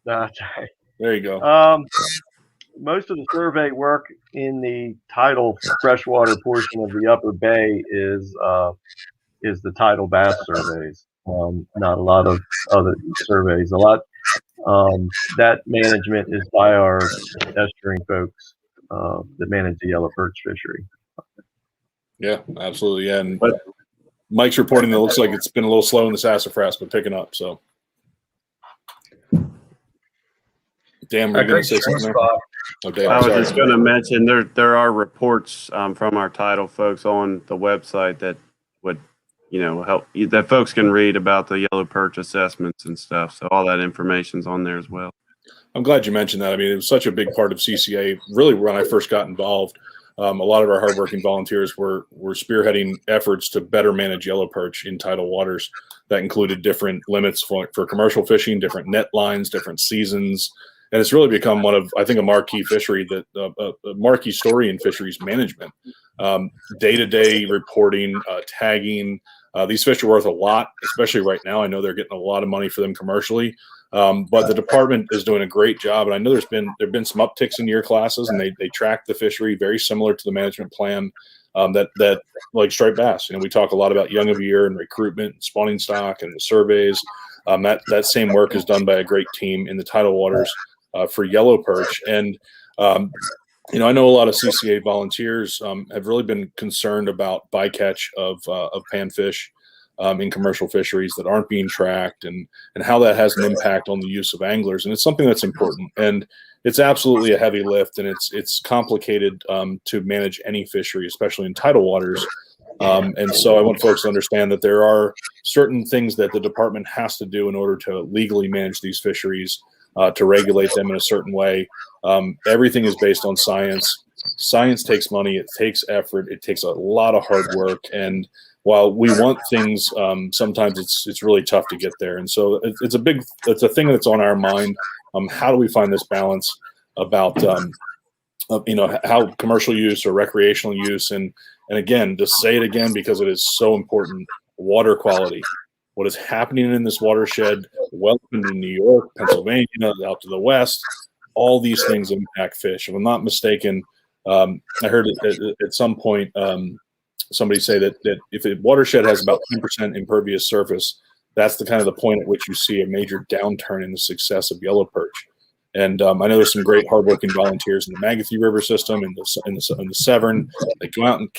Nah, there you go. Most of the survey work in the tidal freshwater portion of the Upper Bay is the tidal bass surveys. Not a lot of other surveys. A lot that management is by our estuarine folks that manage the yellow perch fishery. Yeah, absolutely. Yeah, and Mike's reporting that it looks like it's been a little slow in the sassafras, but picking up. So, Dan, we're going to say something there. Oh, Dave, I was just going to mention there are reports from our title folks on the website that would help that folks can read about the yellow perch assessments and stuff. So all that information's on there as well. I'm glad you mentioned that. I mean, it was such a big part of CCA. Really, when I first got involved, a lot of our hardworking volunteers were spearheading efforts to better manage yellow perch in tidal waters. That included different limits for commercial fishing, different net lines, different seasons. And it's really become one of, I think, a marquee fishery, a marquee story in fisheries management. Day-to-day reporting, tagging. These fish are worth a lot, especially right now. I know they're getting a lot of money for them commercially, but the department is doing a great job. And I know there've been some upticks in year classes, and they track the fishery very similar to the management plan that like striped bass. We talk a lot about young of year and recruitment, and spawning stock, and the surveys. That same work is done by a great team in the tidal waters for yellow perch. And I know a lot of CCA volunteers have really been concerned about bycatch of panfish in commercial fisheries that aren't being tracked, and how that has an impact on the use of anglers. And it's something that's important, and it's absolutely a heavy lift, and it's complicated to manage any fishery, especially in tidal waters. And so I want folks to understand that there are certain things that the department has to do in order to legally manage these fisheries, to regulate them in a certain way. Everything is based on science. Science takes money. It takes effort. It takes a lot of hard work. And while we want things, sometimes it's really tough to get there. And so it's a thing that's on our mind. How do we find this balance about, how commercial use or recreational use, and again, to say it again, because it is so important, water quality. What is happening in this watershed, well into New York, Pennsylvania, out to the west, all these things impact fish. If I'm not mistaken, I heard at some point somebody say that if a watershed has about 10% impervious surface, that's the kind of the point at which you see a major downturn in the success of yellow perch. And I know there's some great hardworking volunteers in the Magothy River system, in the Severn. They go out and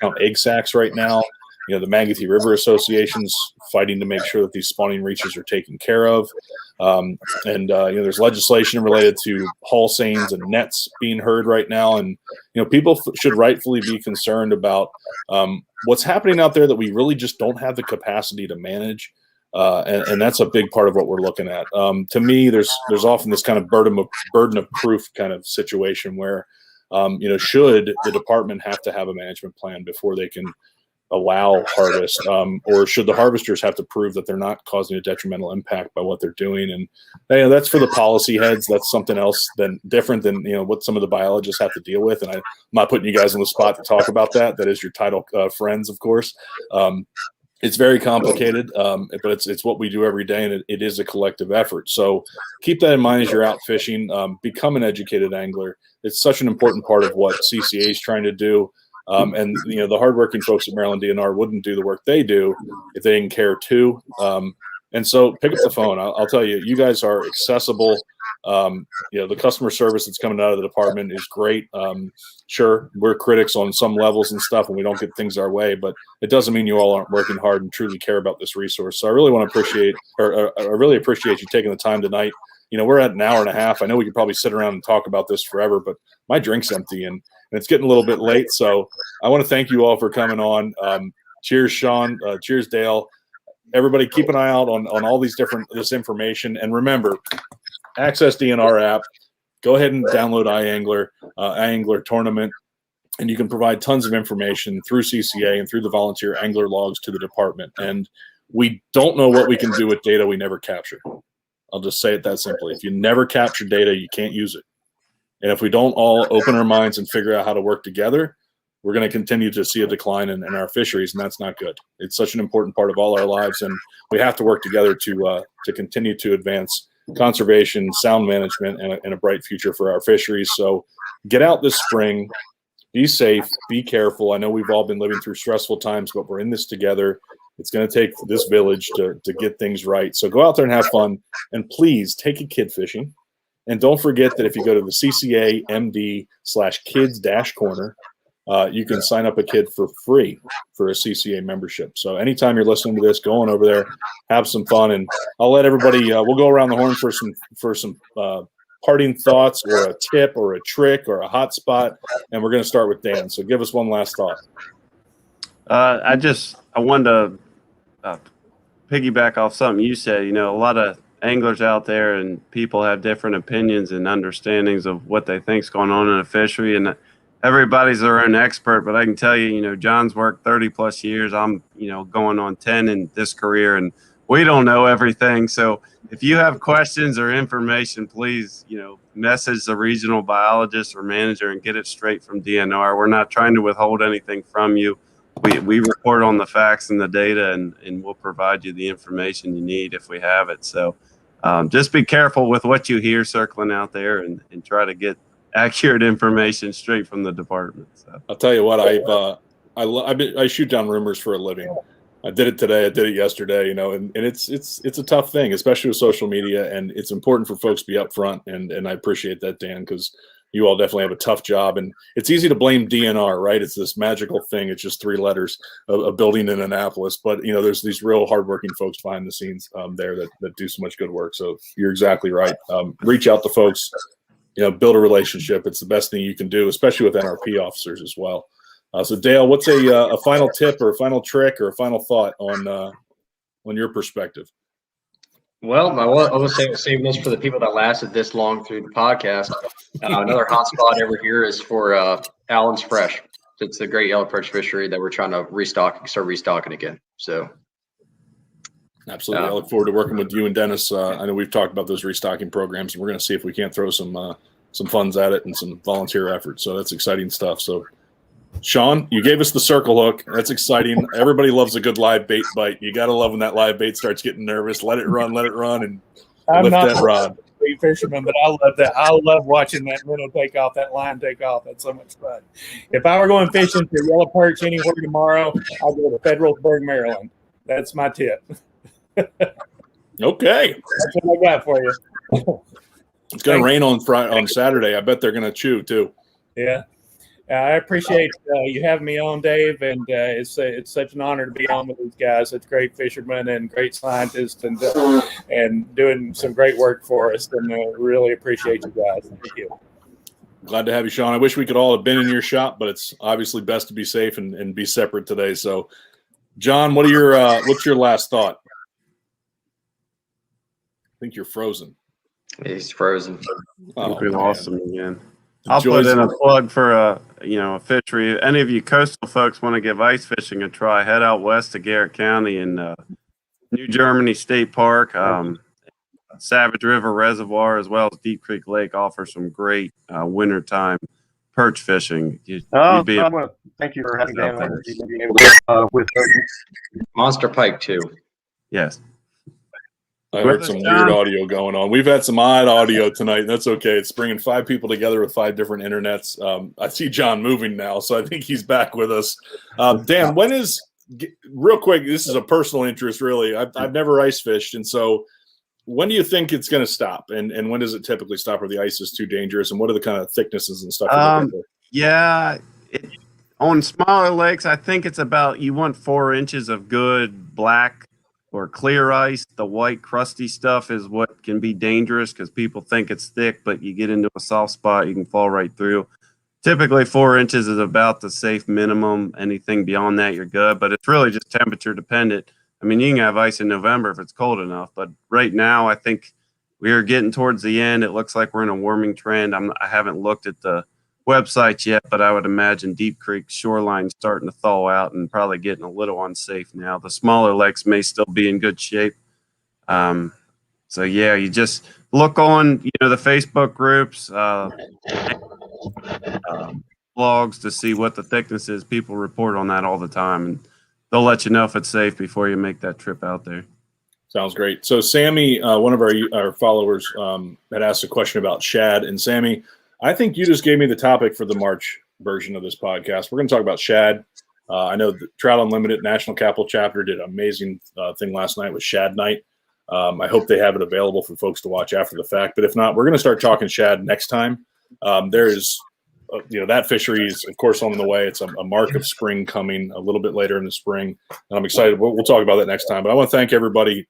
count egg sacs right now. The Magothy River Association's fighting to make sure that these spawning reaches are taken care of. There's legislation related to hull seines and nets being heard right now. And, people should rightfully be concerned about what's happening out there that we really just don't have the capacity to manage. And that's a big part of what we're looking at. To me, there's often this kind of burden of proof kind of situation where, should the department have to have a management plan before they can allow harvest, or should the harvesters have to prove that they're not causing a detrimental impact by what they're doing? And that's for the policy heads. That's something else different than what some of the biologists have to deal with. And I'm not putting you guys on the spot to talk about that. That is your title friends, of course. It's very complicated, but it's what we do every day, and it is a collective effort. So keep that in mind as you're out fishing. Become an educated angler. It's such an important part of what CCA is trying to do. And the hardworking folks at Maryland DNR wouldn't do the work they do if they didn't care too. And so pick up the phone. I'll tell you, you guys are accessible. The customer service that's coming out of the department is great. Sure, we're critics on some levels and stuff, and we don't get things our way, but it doesn't mean you all aren't working hard and truly care about this resource. So I really want to appreciate, or I really appreciate you taking the time tonight. We're at an hour and a half. I know we could probably sit around and talk about this forever, but my drink's empty and it's getting a little bit late. So I want to thank you all for coming on. Cheers, Shawn. Cheers, Dale. Everybody keep an eye out on all this information. And remember, Access DNR app, go ahead and download iAngler Tournament, and you can provide tons of information through CCA and through the volunteer angler logs to the department. And we don't know what we can do with data we never capture. I'll just say it that simply. If you never capture data, you can't use it. And if we don't all open our minds and figure out how to work together, we're going to continue to see a decline in our fisheries, and that's not good. It's such an important part of all our lives, and we have to work together to continue to advance conservation, sound management, and a bright future for our fisheries. So get out this spring, be safe, be careful. I know we've all been living through stressful times, but we're in this together. It's going to take this village to get things right. So go out there and have fun, and please take a kid fishing. And don't forget that if you go to the CCA MD/kids-corner, you can sign up a kid for free for a CCA membership. So anytime you're listening to this, go on over there, have some fun, and I'll let everybody. We'll go around the horn for some parting thoughts, or a tip, or a trick, or a hot spot, and we're going to start with Dan. So give us one last thought. I wanted to piggyback off something you said. A lot of anglers out there and people have different opinions and understandings of what they think's going on in a fishery, and everybody's their own expert. But I can tell you, John's worked 30 plus years. I'm, going on 10 in this career, and we don't know everything. So if you have questions or information, please, message the regional biologist or manager and get it straight from DNR. We're not trying to withhold anything from you. We report on the facts and the data, and we'll provide you the information you need if we have it. So just be careful with what you hear circling out there, and try to get accurate information straight from the department. So I'll tell you what, I shoot down rumors for a living. I did it today. I did it yesterday, and it's a tough thing, especially with social media, and it's important for folks to be upfront. And I appreciate that, Dan, because you all definitely have a tough job, and it's easy to blame DNR, right? It's this magical thing. It's just 3 letters, a building in Annapolis, but there's these real hardworking folks behind the scenes there that do so much good work. So you're exactly right. Reach out to folks, build a relationship. It's the best thing you can do, especially with NRP officers as well. So Dale, what's a final tip, or a final trick, or a final thought on your perspective? Well, I will say, save this for the people that lasted this long through the podcast. Another hot spot over here is for Allen's Fresh. It's the great yellow perch fishery that we're trying to start restocking again. So, absolutely, I look forward to working with you and Dennis. I know we've talked about those restocking programs, and we're going to see if we can't throw some funds at it and some volunteer efforts. So that's exciting stuff. So, Shawn, you gave us the circle hook. That's exciting. Everybody loves a good live bait bite. You got to love when that live bait starts getting nervous. Let it run, and lift that rod. I'm not a fisherman, but I love that. I love watching that minnow take off, that line take off. That's so much fun. If I were going fishing for yellow perch anywhere tomorrow, I'll go to Federalsburg, Maryland. That's my tip. Okay. That's what I got for you. It's going to rain on Saturday. I bet they're going to chew too. Yeah. I appreciate you having me on, Dave, and it's such an honor to be on with these guys. It's great fishermen and great scientists, and doing some great work for us. And really appreciate you guys. Thank you. Glad to have you, Shawn. I wish we could all have been in your shop, but it's obviously best to be safe and be separate today. So, John, what's your last thought? I think you're frozen. He's frozen. Oh, it's been awesome again. I'll put in a plug for a fishery. If any of you coastal folks want to give ice fishing a try, head out west to Garrett County in New Germany State Park. Savage River Reservoir, as well as Deep Creek Lake, offer some great wintertime perch fishing. Thank you for having me with Monster pike too. Yes. I heard some weird audio going on. We've had some odd audio tonight. That's okay. It's bringing 5 people together with 5 different internets. I see John moving now, so I think he's back with us. Dan, real quick, this is a personal interest, really. I've never ice fished, and so when do you think it's going to stop? And when does it typically stop where the ice is too dangerous? And what are the kind of thicknesses and stuff? Yeah, on smaller lakes, I think it's about, you want 4 inches of good black or clear ice. The white crusty stuff is what can be dangerous because people think it's thick, but you get into a soft spot, you can fall right through. Typically 4 inches is about the safe minimum. Anything beyond that, you're good, but it's really just temperature dependent. I mean, you can have ice in November if it's cold enough, but right now I think we are getting towards the end. It looks like we're in a warming trend. I haven't looked at the website yet, but I would imagine Deep Creek shoreline starting to thaw out and probably getting a little unsafe now. The smaller lakes may still be in good shape. So yeah, you just look on, the Facebook groups, blogs to see what the thickness is. People report on that all the time, and they'll let you know if it's safe before you make that trip out there. Sounds great. So Sammy, one of our followers, had asked a question about shad. And Sammy, I think you just gave me the topic for the March version of this podcast. We're going to talk about shad. I know the Trout Unlimited National Capital Chapter did an amazing thing last night with Shad Night. I hope they have it available for folks to watch after the fact. But if not, we're going to start talking shad next time. There is, that fishery is, of course, on the way. It's a mark of spring coming a little bit later in the spring. And I'm excited. We'll talk about that next time. But I want to thank everybody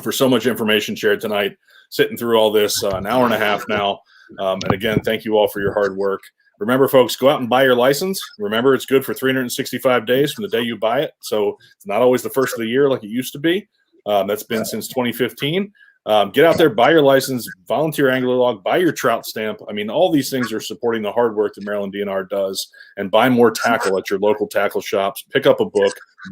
for so much information shared tonight, sitting through all this, an hour and a half now. And again, thank you all for your hard work. Remember, folks, go out and buy your license. Remember, it's good for 365 days from the day you buy it. So it's not always the first of the year like it used to be. That's been since 2015. Get out there, buy your license, volunteer angler log, buy your trout stamp. I mean, all these things are supporting the hard work that Maryland DNR does. And buy more tackle at your local tackle shops. Pick up a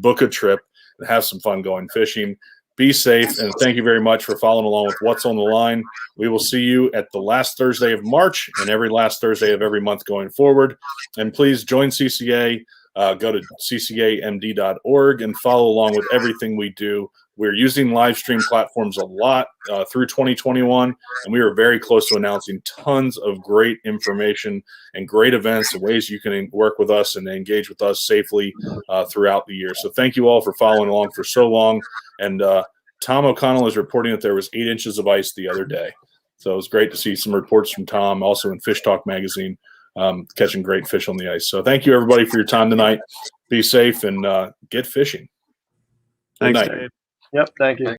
book a trip, and have some fun going fishing. Be safe, and thank you very much for following along with What's on the Line. We will see you at the last Thursday of March and every last Thursday of every month going forward. And please join CCA. Go to ccamd.org and follow along with everything we do. We're using live stream platforms a lot through 2021, and we are very close to announcing tons of great information and great events and ways you can work with us and engage with us safely throughout the year. So thank you all for following along for so long. And Tom O'Connell is reporting that there was 8 inches of ice the other day. So it was great to see some reports from Tom, also in Fish Talk magazine, catching great fish on the ice. So thank you, everybody, for your time tonight. Be safe and get fishing. Thanks, Good night. Dave. Yep. Thank you.